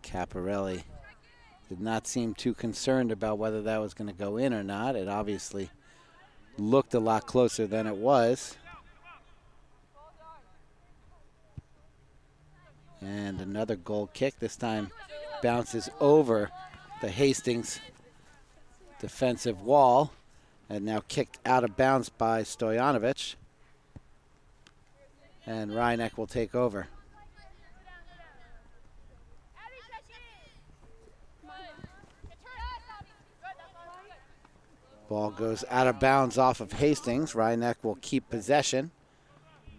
Caparelli did not seem too concerned about whether that was going to go in or not. It obviously looked a lot closer than it was. And another goal kick, this time bounces over the Hastings defensive wall and now kicked out of bounds by Stojanovic. And Reinecke will take over. Ball goes out of bounds off of Hastings. Reinecke will keep possession.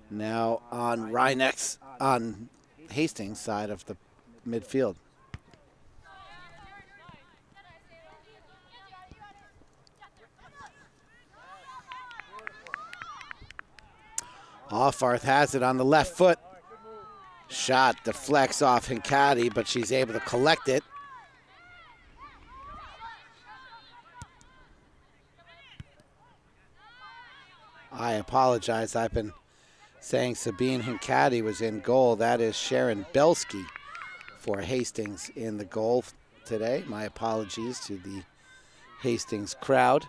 Now on Hastings' side of the midfield. Offarth has it on the left foot. Shot deflects off Hincati, but she's able to collect it. I apologize. I've been saying Sabine Hincati was in goal. That is Sharon Belsky for Hastings in the goal today. My apologies to the Hastings crowd.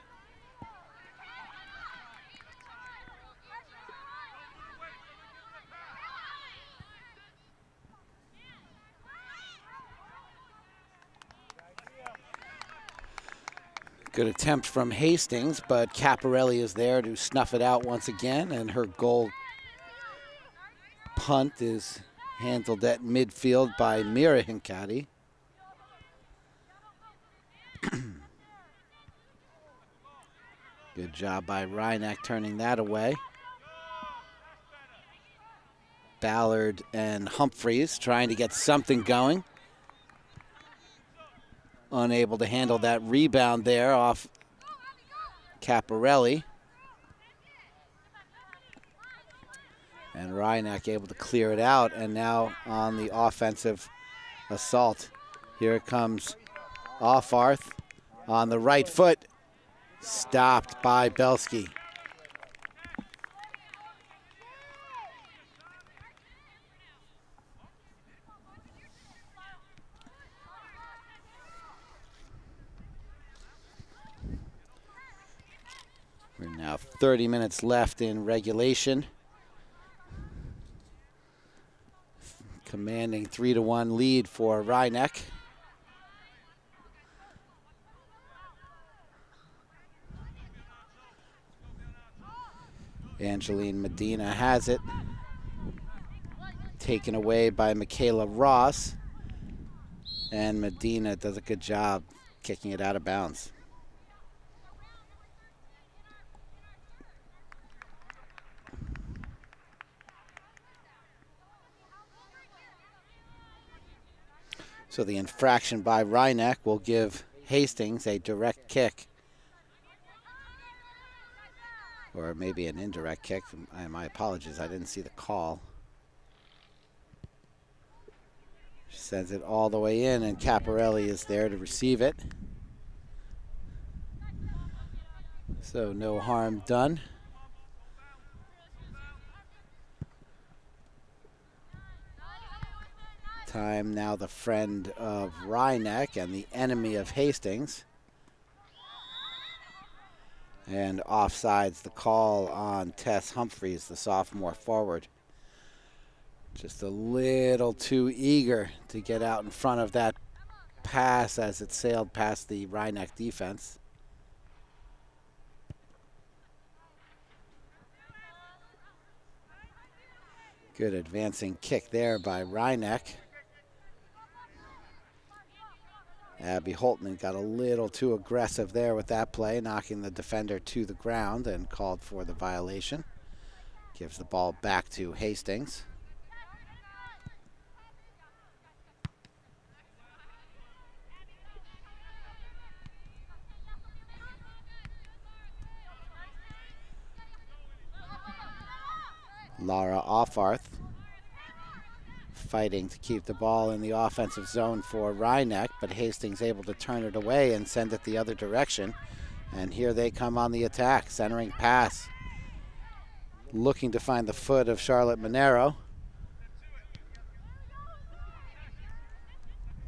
Good attempt from Hastings, but Caparelli is there to snuff it out once again, and her goal punt is handled at midfield by Mira Hincati. Good job by Reinach turning that away. Ballard and Humphreys trying to get something going. Unable to handle that rebound there off Caparelli. And Reinach able to clear it out, and now on the offensive assault. Here it comes Offarth on the right foot. Stopped by Belsky. We're now 30 minutes left in regulation. Commanding 3-1 lead for Reinach. Angeline Medina has it. Taken away by Michaela Ross. And Medina does a good job kicking it out of bounds. So the infraction by Reinach will give Hastings a direct kick. Or maybe an indirect kick. My apologies, I didn't see the call. She sends it all the way in, and Caparelli is there to receive it. So no harm done. Time now the friend of Reinach and the enemy of Hastings. And offsides the call on Tess Humphreys, the sophomore forward. Just a little too eager to get out in front of that pass as it sailed past the Reinach defense. Good advancing kick there by Reinach. Abby Holtman got a little too aggressive there with that play, knocking the defender to the ground and called for the violation. Gives the ball back to Hastings. Lara Offarth fighting to keep the ball in the offensive zone for Reinach, but Hastings able to turn it away and send it the other direction. And here they come on the attack, centering pass. Looking to find the foot of Charlotte Monero.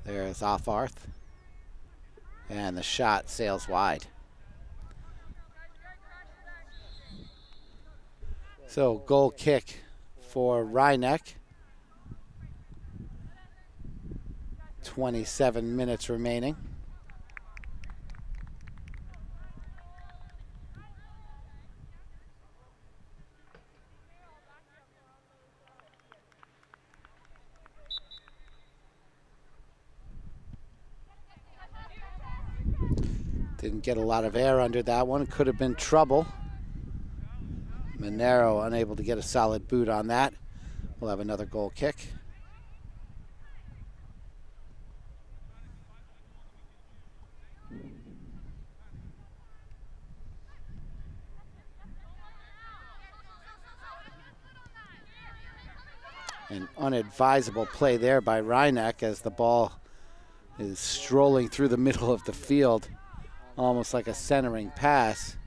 There's Offarth. And the shot sails wide. So goal kick for Reinach. 27 minutes remaining. Didn't get a lot of air under that one. Could have been trouble. Monero unable to get a solid boot on that. We'll have another goal kick. An unadvisable play there by Reinach as the ball is strolling through the middle of the field, almost like a centering pass.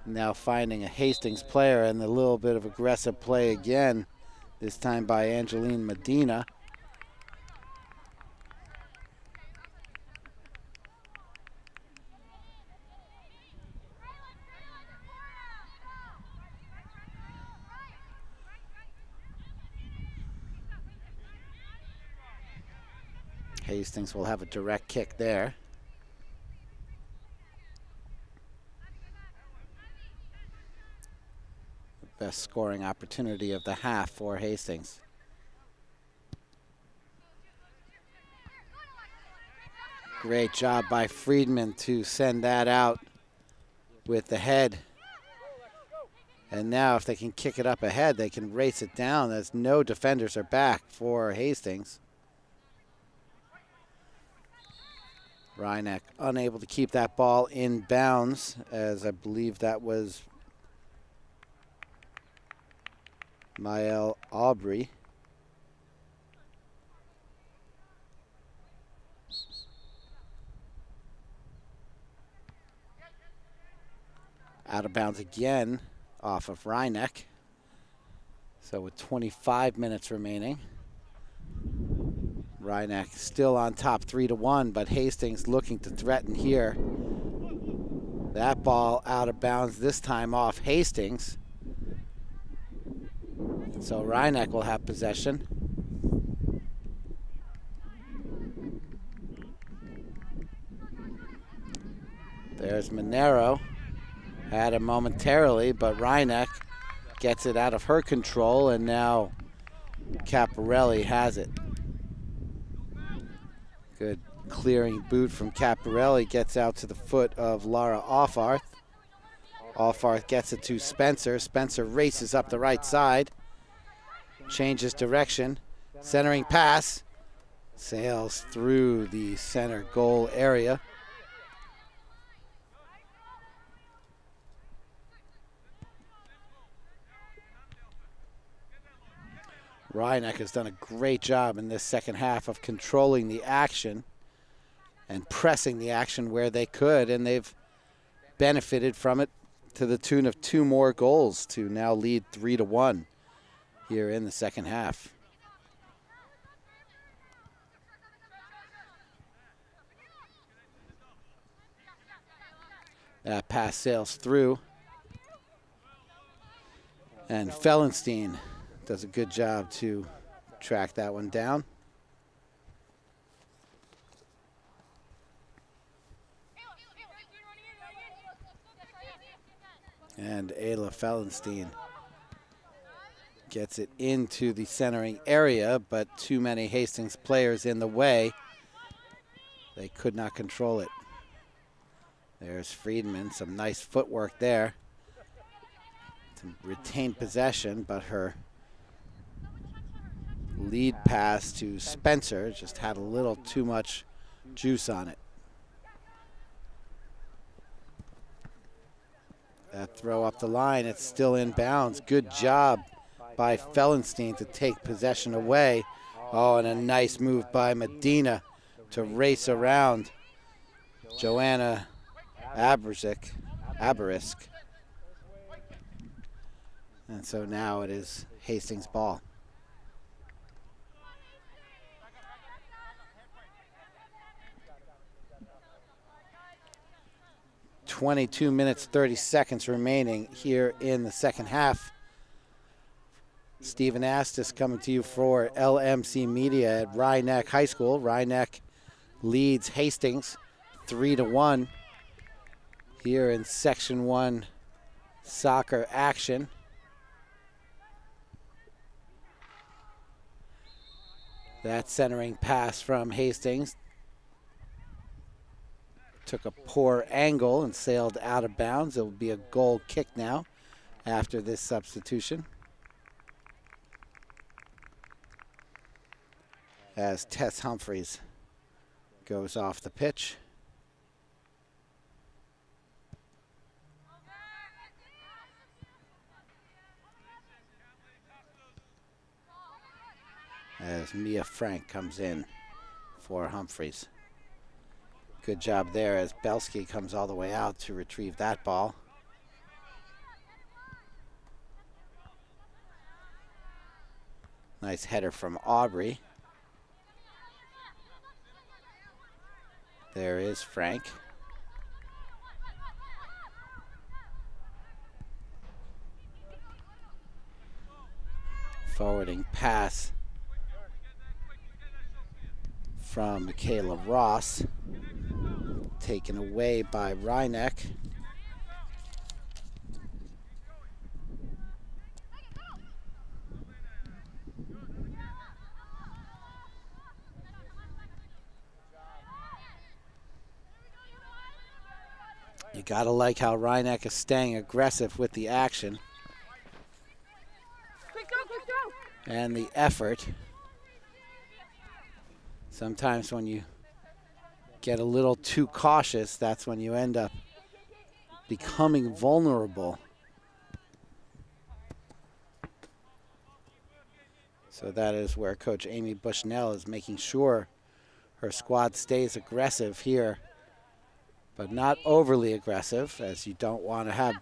Now finding a Hastings player, and a little bit of aggressive play again, this time by Angeline Medina. Hastings will have a direct kick there. The best scoring opportunity of the half for Hastings. Great job by Friedman to send that out with the head. And now if they can kick it up ahead, they can race it down as no defenders are back for Hastings. Reinach unable to keep that ball in bounds, as I believe that was Mael Aubrey. Out of bounds again off of Reinach. So with 25 minutes remaining, Reinach still on top 3-1, but Hastings looking to threaten here. That ball out of bounds, this time off Hastings. So Reinach will have possession. There's Monero. Had him momentarily, but Reinach gets it out of her control, and now Caparelli has it. Good clearing boot from Caparelli, gets out to the foot of Lara Offarth. Offarth gets it to Spencer. Spencer races up the right side, changes direction, centering pass, sails through the center goal area. Reinach has done a great job in this second half of controlling the action and pressing the action where they could, and they've benefited from it to the tune of 2 more goals to now lead 3-1 here in the second half. That pass sails through, and Fellenstein does a good job to track that one down. And Ayla Fellenstein gets it into the centering area, but too many Hastings players in the way. They could not control it. There's Friedman, some nice footwork there to retain possession, but her lead pass to Spencer just had a little too much juice on it. That throw up the line, it's still in bounds. Good job by Fellenstein to take possession away. Oh, and a nice move by Medina to race around Joanna Abarisk. And so now it is Hastings' ball. 22 minutes, 30 seconds remaining here in the second half. Stephen Astis coming to you for LMC Media at Reinach High School. Reinach leads Hastings 3-1 here in Section 1 soccer action. That centering pass from Hastings took a poor angle and sailed out of bounds. It will be a goal kick now after this substitution, as Tess Humphreys goes off the pitch. as Mia Frank comes in for Humphreys. Good job there as Belsky comes all the way out to retrieve that ball. Nice header from Aubrey. There is Frank. Forwarding pass from Michaela Ross. Taken away by Reineck. You gotta like how Reineck is staying aggressive with the action and the effort. Sometimes when you get a little too cautious, that's when you end up becoming vulnerable. So that is where Coach Amy Bushnell is making sure her squad stays aggressive here, but not overly aggressive, as you don't want to have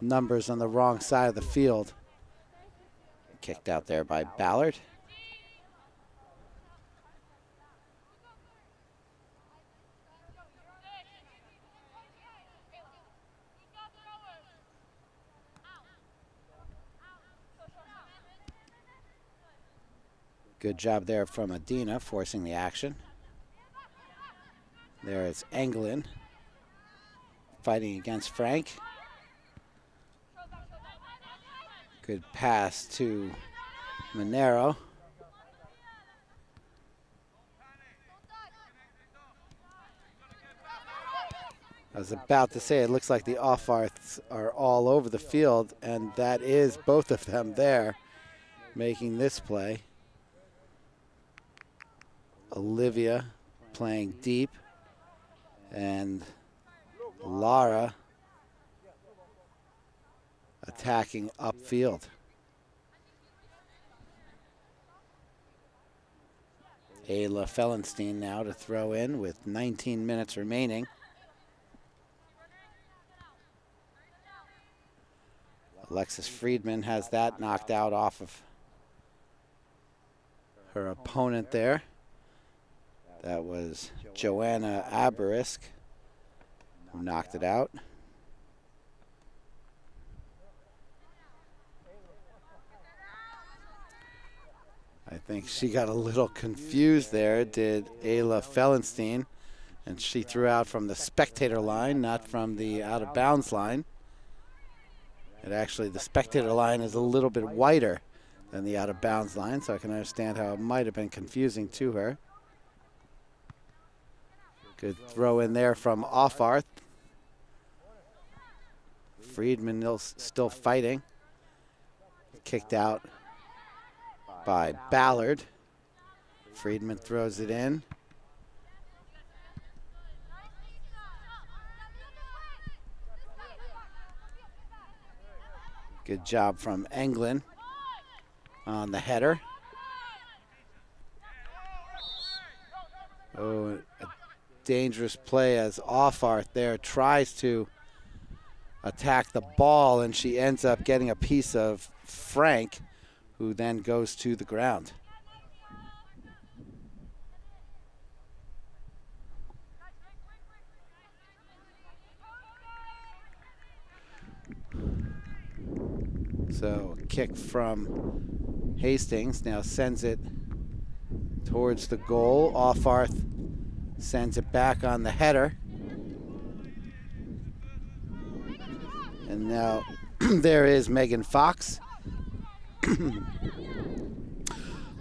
numbers on the wrong side of the field. Kicked out there by Ballard. Good job there from Adina, forcing the action. There is Englund fighting against Frank. Good pass to Monero. I was about to say, it looks like the off-arts are all over the field, and that is both of them there making this play. Olivia playing deep, and Lara attacking upfield. Ayla Fellenstein now to throw in with 19 minutes remaining. Alexis Friedman has that knocked out off of her opponent there. That was Joanna Aberisk who knocked it out. I think she got a little confused there, did Ayla Fellenstein, and she threw out from the spectator line, not from the out of bounds line. And actually the spectator line is a little bit wider than the out of bounds line, so I can understand how it might have been confusing to her. Good throw in there from Offarth. Friedman still fighting. Kicked out by Ballard. Friedman throws it in. Good job from Englund on the header. Oh, a dangerous play as Offarth there tries to attack the ball, and she ends up getting a piece of Frank, who then goes to the ground. So a kick from Hastings now sends it towards the goal. Offarth sends it back on the header. And now there is Megan Fox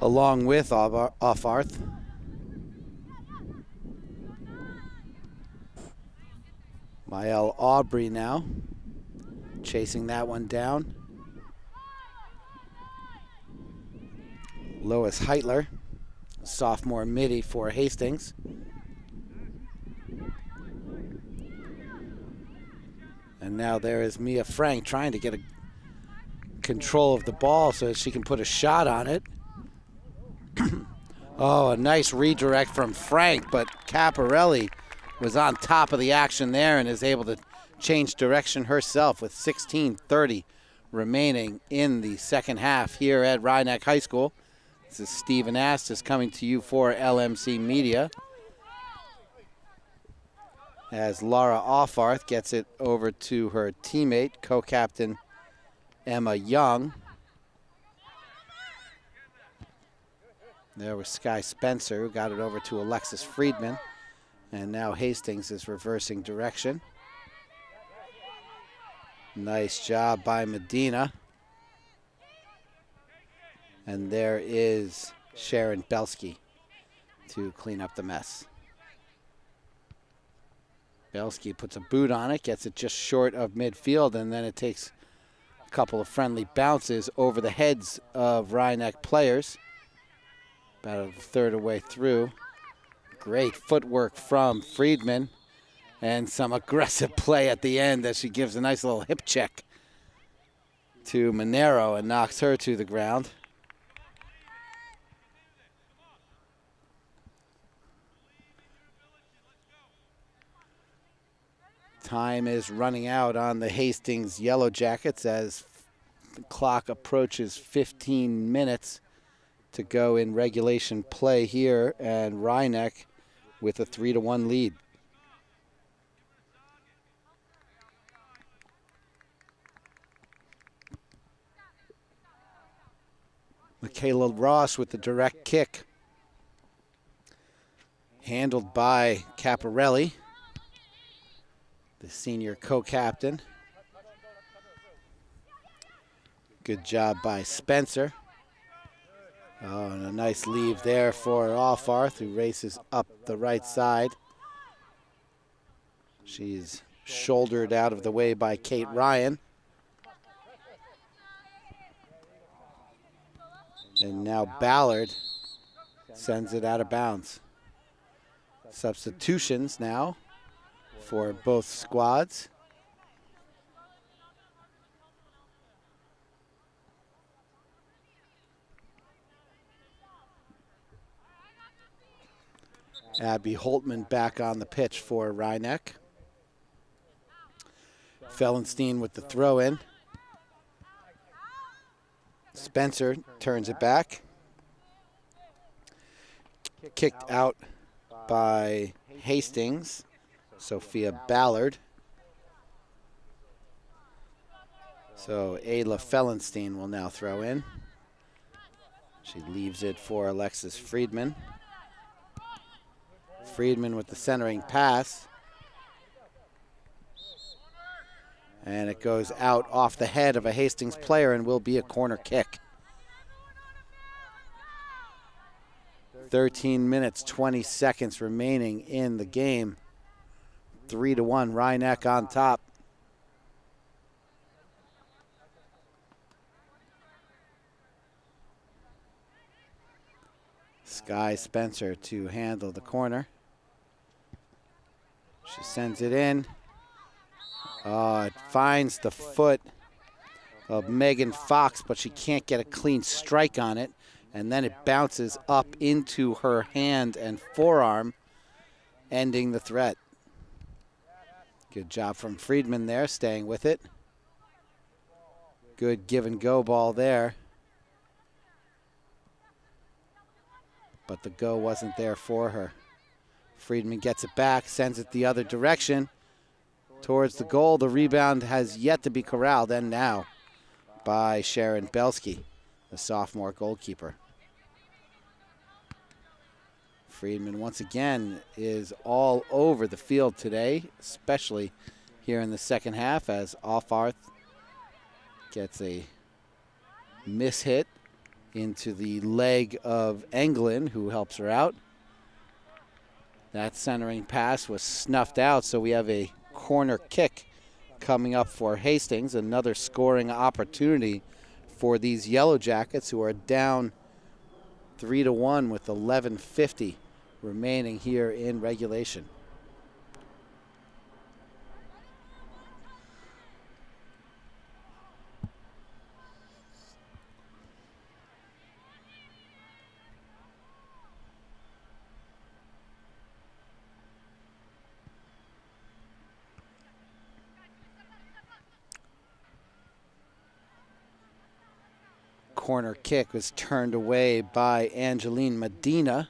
along with Offarth. Mael Aubrey now chasing that one down. Lois Heitler, sophomore midi for Hastings. And now there is Mia Frank trying to get a control of the ball so that she can put a shot on it. Oh, a nice redirect from Frank, but Caparelli was on top of the action there and is able to change direction herself with 16:30 remaining in the second half here at Rhinebeck High School. This is Stephen Astis coming to you for LMC Media, as Laura Offarth gets it over to her teammate, co-captain Emma Young. There was Sky Spencer, who got it over to Alexis Friedman. And now Hastings is reversing direction. Nice job by Medina. And there is Sharon Belsky to clean up the mess. Belsky puts a boot on it, gets it just short of midfield, and then it takes a couple of friendly bounces over the heads of Rhinebeck players. About a third of the way through. Great footwork from Friedman, and some aggressive play at the end as she gives a nice little hip check to Monero and knocks her to the ground. Time is running out on the Hastings Yellow Jackets as the clock approaches 15 minutes to go in regulation play here, and Rhinebeck with a 3-1 lead. Michaela Ross with the direct kick. Handled by Caparelli, the senior co-captain. Good job by Spencer. Oh, and a nice leave there for Offarth, who races up the right side. She's shouldered out of the way by Kate Ryan. And now Ballard sends it out of bounds. Substitutions now for both squads. Abby Holtman back on the pitch for Rhinebeck. Fellenstein with the throw in. Spencer turns it back. Kicked out by Hastings, Sophia Ballard. So Ayla Fellenstein will now throw in. She leaves it for Alexis Friedman. Friedman with the centering pass. And it goes out off the head of a Hastings player and will be a corner kick. 13 minutes, 20 seconds remaining in the game. 3-1, Rhinebeck on top. Sky Spencer to handle the corner. She sends it in. It finds the foot of Megan Fox, but she can't get a clean strike on it. And then it bounces up into her hand and forearm, ending the threat. Good job from Friedman there, staying with it. Good give and go ball there. But the go wasn't there for her. Friedman gets it back, sends it the other direction towards the goal. The rebound has yet to be corralled, and now by Sharon Belsky, the sophomore goalkeeper. Friedman once again is all over the field today, especially here in the second half, as Offarth gets a mishit into the leg of Englund, who helps her out. That centering pass was snuffed out, so we have a corner kick coming up for Hastings, another scoring opportunity for these Yellow Jackets, who are down 3-1 with 11:50 remaining here in regulation. corner kick was turned away by Angeline Medina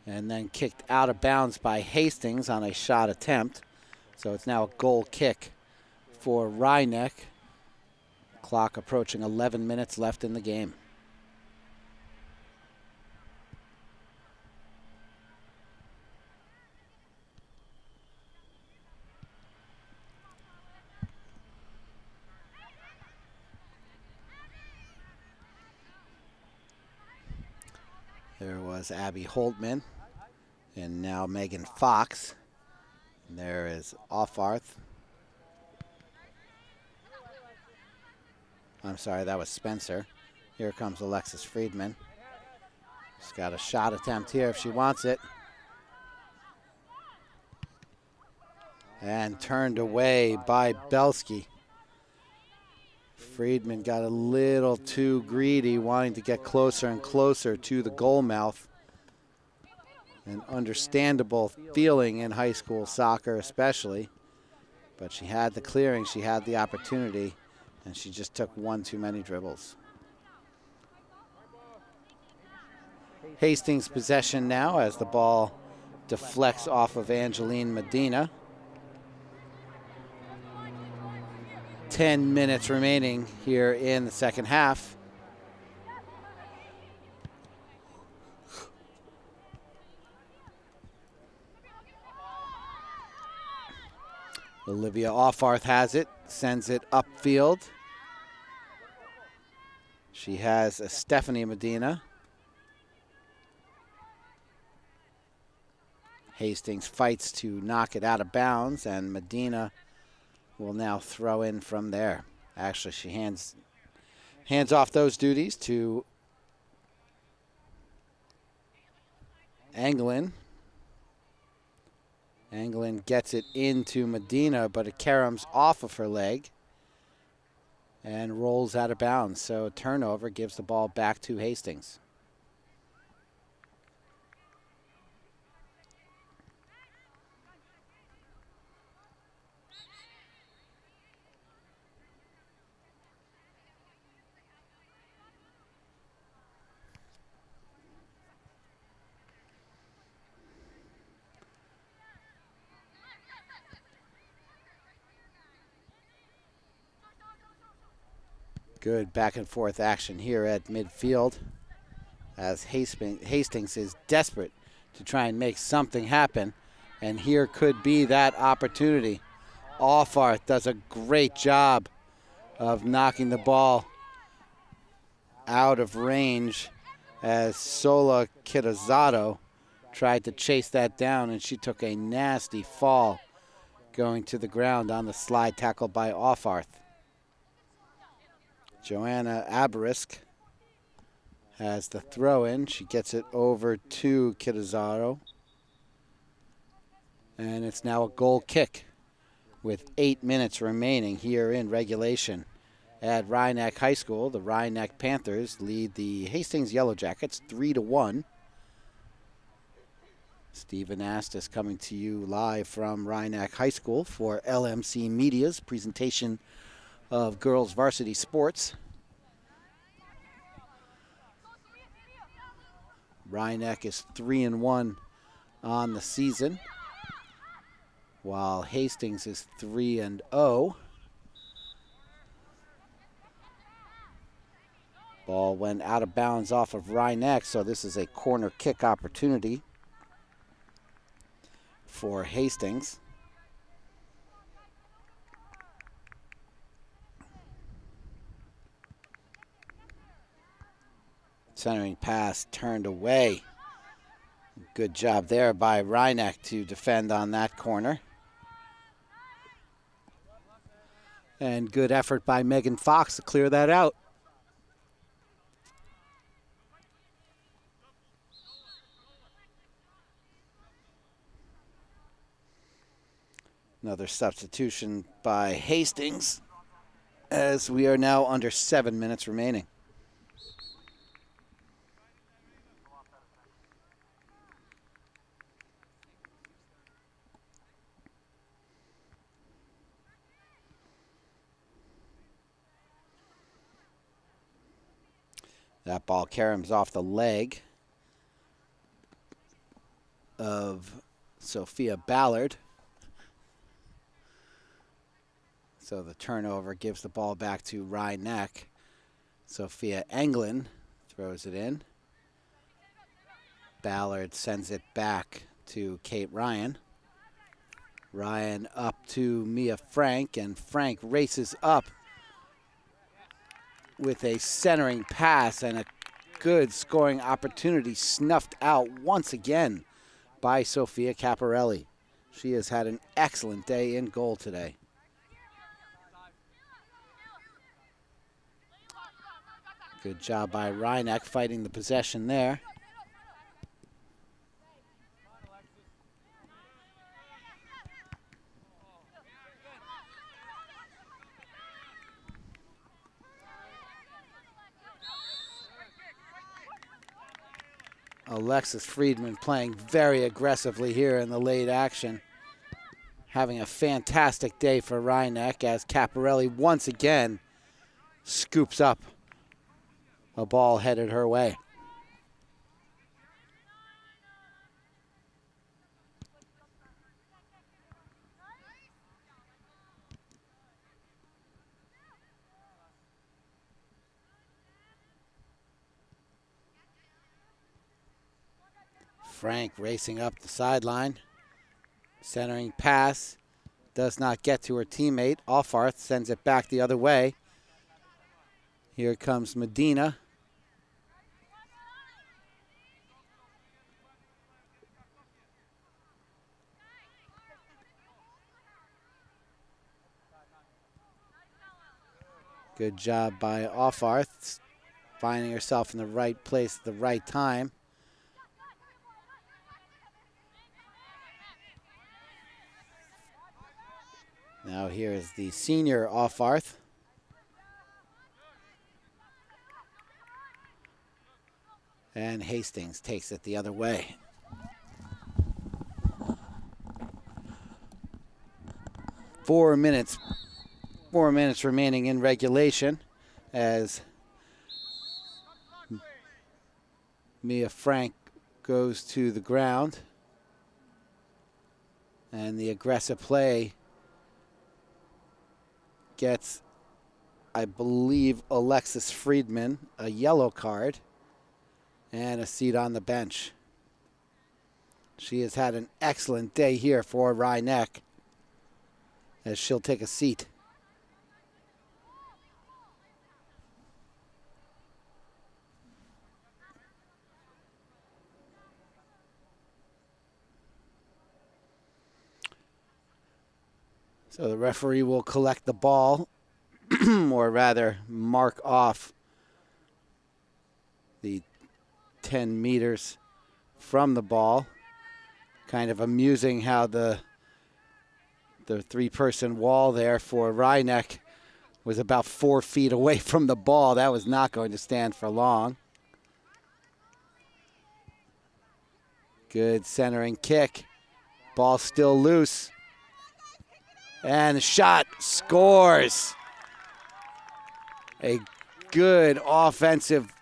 and then kicked out of bounds by Hastings on a shot attempt. So it's now a goal kick for Rhinebeck. Clock approaching 11 minutes left in the game. There was Abby Holtman, and now Megan Fox. And there is Offarth. I'm sorry, that was Spencer. Here comes Alexis Friedman. She's got a shot attempt here if she wants it. And turned away by Belsky. Friedman got a little too greedy, wanting to get closer and closer to the goal mouth. An understandable feeling in high school soccer especially. But she had the clearing, she had the opportunity, and she just took one too many dribbles. Hastings possession now as the ball deflects off of Angeline Medina. 10 minutes remaining here in the second half. Olivia Offarth has it, sends it upfield. She has a Stephanie Medina. Hastings fights to knock it out of bounds, and Medina will now throw in from there. Actually, she hands off those duties to Anglin. Anglin gets it into Medina, but it caroms off of her leg and rolls out of bounds. So a turnover gives the ball back to Hastings. Good back and forth action here at midfield as Hastings is desperate to try and make something happen. And here could be that opportunity. Offarth does a great job of knocking the ball out of range as Sola Kitazato tried to chase that down, and she took a nasty fall going to the ground on the slide tackle by Offarth. Joanna Abarisk has the throw in. She gets it over to Kitazato. And it's now a goal kick with 8 minutes remaining here in regulation. At Rhinebeck High School, the Rhinebeck Panthers lead the Hastings Yellow Jackets 3-1. Stephen Astis coming to you live from Rhinebeck High School for LMC Media's presentation of girls varsity sports. Rhinebeck is 3-1 on the season, while Hastings is 3-0. Ball went out of bounds off of Rhinebeck, so this is a corner kick opportunity for Hastings. Centering pass turned away. Good job there by Rhinebeck to defend on that corner. And good effort by Megan Fox to clear that out. Another substitution by Hastings as we are now under 7 minutes remaining. That ball caroms off the leg of Sophia Ballard. So the turnover gives the ball back to Rye-Neck. Sophia Englund throws it in. Ballard sends it back to Kate Ryan. Ryan up to Mia Frank, and Frank races up with a centering pass, and a good scoring opportunity snuffed out once again by Sophia Caparelli. She has had an excellent day in goal today. Good job by Rye-Neck fighting the possession there. Alexis Friedman playing very aggressively here in the late action. Having a fantastic day for Rye-Neck as Caparelli once again scoops up a ball headed her way. Frank racing up the sideline. Centering pass does not get to her teammate. Alfarth sends it back the other way. Here comes Medina. Good job by Alfarth, finding herself in the right place at the right time. Now here is the senior Alfarth. And Hastings takes it the other way. Four minutes remaining in regulation as Mia Frank goes to the ground. And the aggressive play gets, I believe, Alexis Friedman a yellow card and a seat on the bench. She has had an excellent day here for Rye-Neck as she'll take a seat. So the referee will collect the ball, or rather mark off the 10 meters from the ball. Kind of amusing how the three-person wall there for Rye-Neck was about 4 feet away from the ball. That was not going to stand for long. Good centering kick. Ball still loose. And the shot scores. A good offensive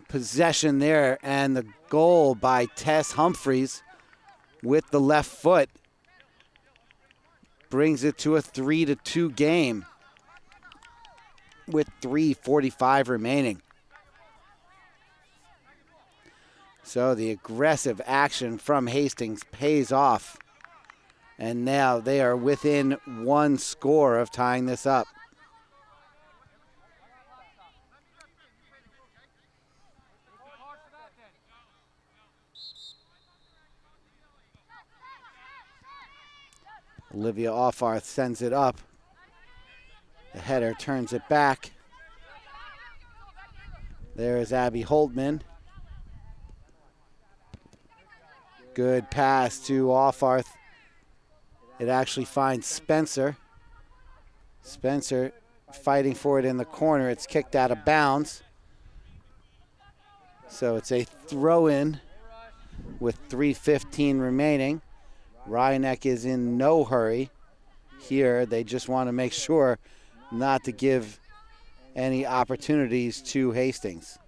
possession there, and the goal by Tess Humphreys with the left foot brings it to a 3-2 game with 3:45 remaining. So the aggressive action from Hastings pays off. And now they are within one score of tying this up. Olivia Alfarth sends it up. The header turns it back. There is Abby Holtman. Good pass to Alfarth. It actually finds Spencer. Spencer fighting for it in the corner. It's kicked out of bounds. So it's a throw-in with 3:15 remaining. Rye-Neck is in no hurry here. They just want to make sure not to give any opportunities to Hastings.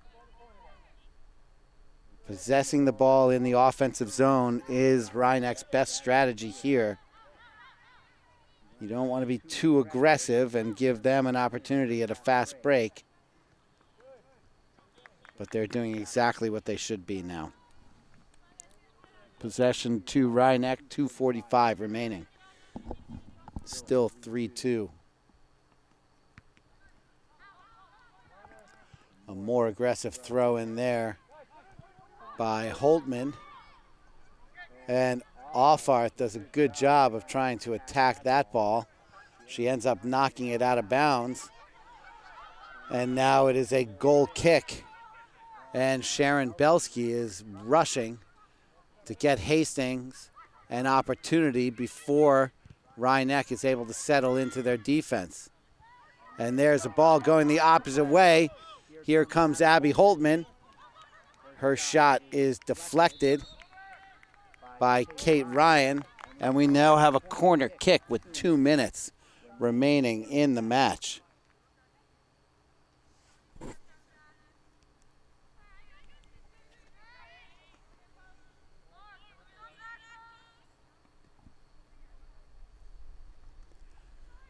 Possessing the ball in the offensive zone is Rhinebeck's best strategy here. You don't want to be too aggressive and give them an opportunity at a fast break. But they're doing exactly what they should be now. Possession to Rhinebeck, 2:45 remaining. Still 3-2. A more aggressive throw in there by Holtman. And Alfarth does a good job of trying to attack that ball. She ends up knocking it out of bounds. And now it is a goal kick. And Sharon Belsky is rushing to get Hastings an opportunity before Rhinebeck is able to settle into their defense. And there's a ball going the opposite way. Here comes Abby Holtman. Her shot is deflected by Kate Ryan, and we now have a corner kick with 2 minutes remaining in the match.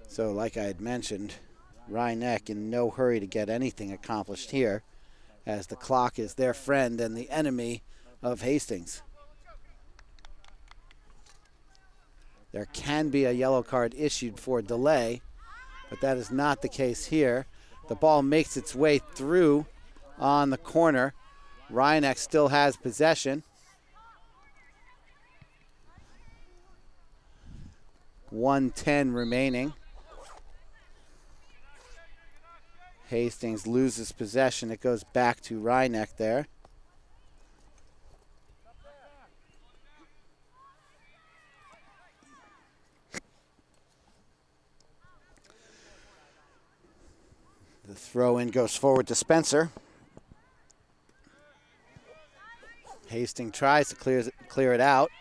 So like I had mentioned, Rhinebeck in no hurry to get anything accomplished here, as the clock is their friend and the enemy of Hastings. There can be a yellow card issued for delay, but that is not the case here. The ball makes its way through on the corner. Rhinebeck still has possession. 1:10 remaining. Hastings loses possession. It goes back to Rhinebeck there. The throw-in goes forward to Spencer. Hastings tries to clear it out.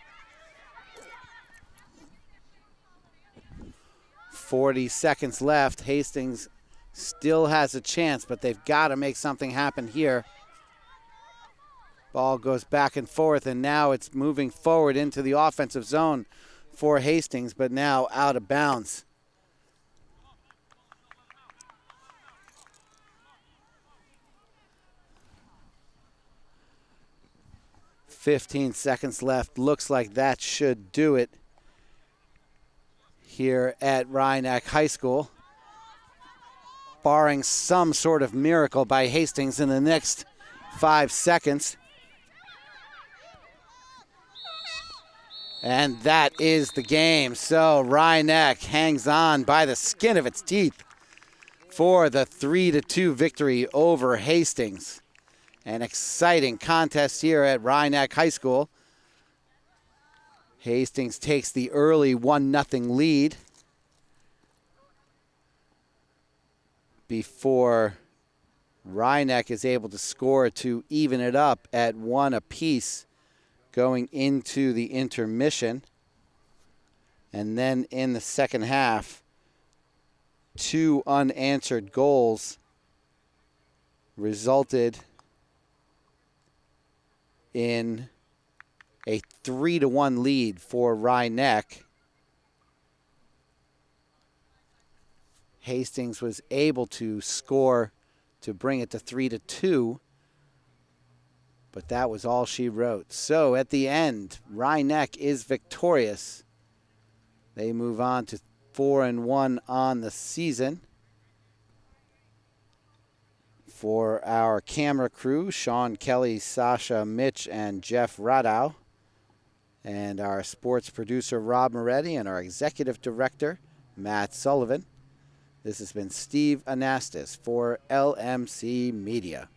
40 seconds left. Hastings still has a chance, but they've got to make something happen here. Ball goes back and forth, and now it's moving forward into the offensive zone for Hastings, but now out of bounds. "15 seconds left. Looks like that should do it here at Rhinebeck High School, barring some sort of miracle by Hastings in the next 5 seconds. And that is the game. So Rhinebeck hangs on by the skin of its teeth for the 3-2 victory over Hastings. An exciting contest here at Rhinebeck High School. Hastings takes the early 1-0 lead before Rhinebeck is able to score to even it up at 1 apiece going into the intermission. And then in the second half, 2 unanswered goals resulted in a 3-1 lead for Rhinebeck. Hastings was able to score to bring it to 3-2, but that was all she wrote. So at the end, Rhinebeck is victorious. They move on to 4-1 on the season. For our camera crew, Sean Kelly, Sasha Mitch, and Jeff Radow, and our sports producer, Rob Moretti, and our executive director, Matt Sullivan. This has been Steve Anastas for LMC Media.